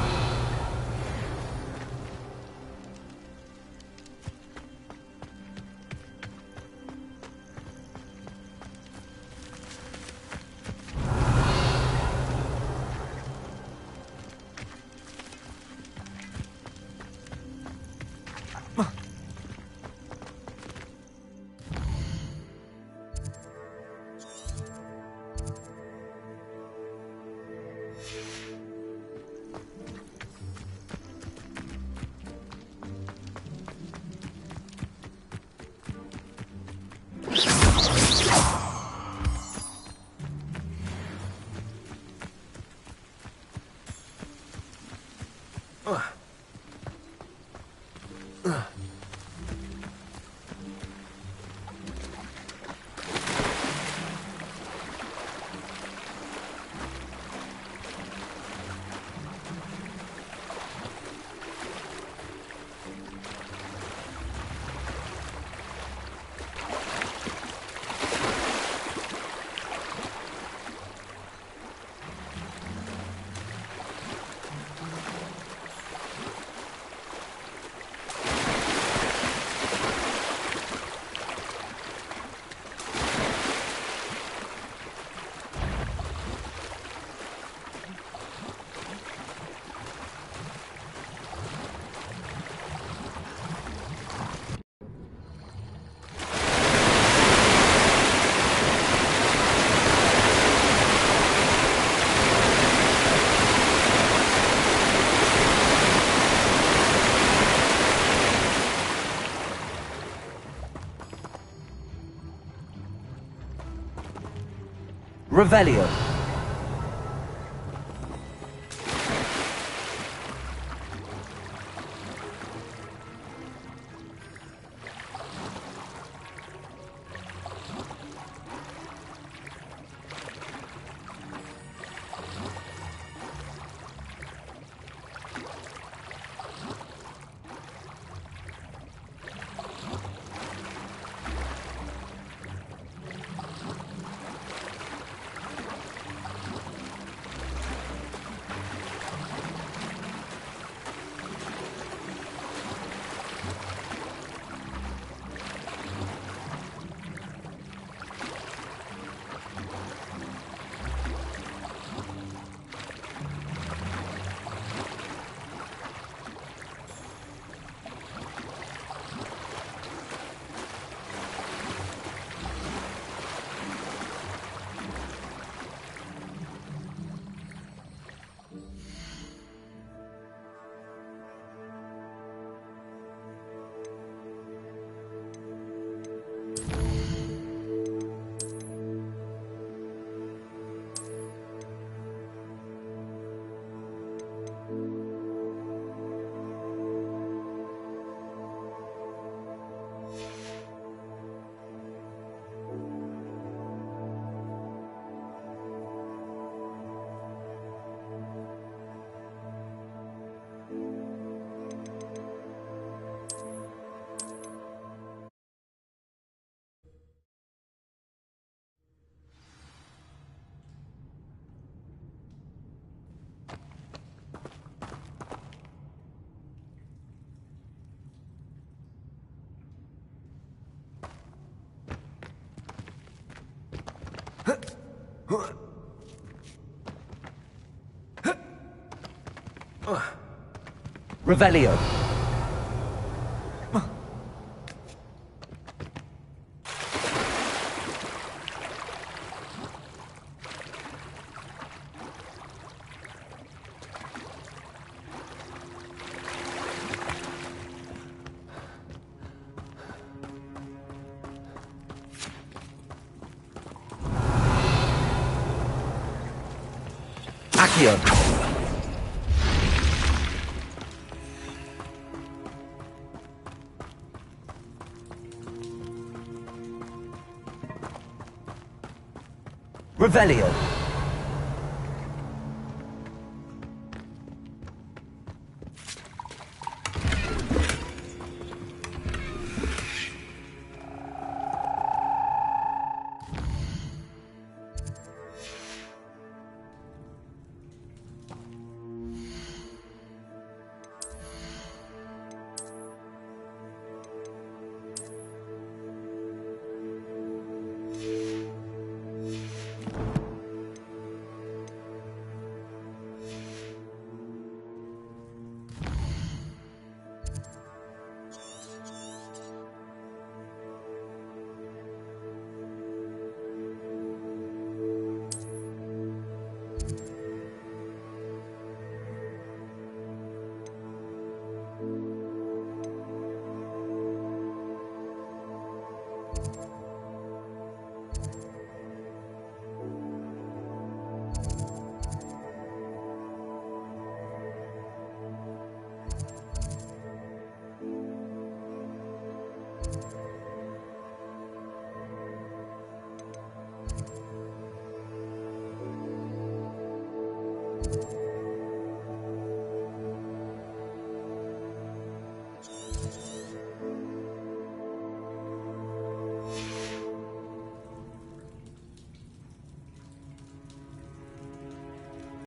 Revelio. Revelio. Accio. Revelio.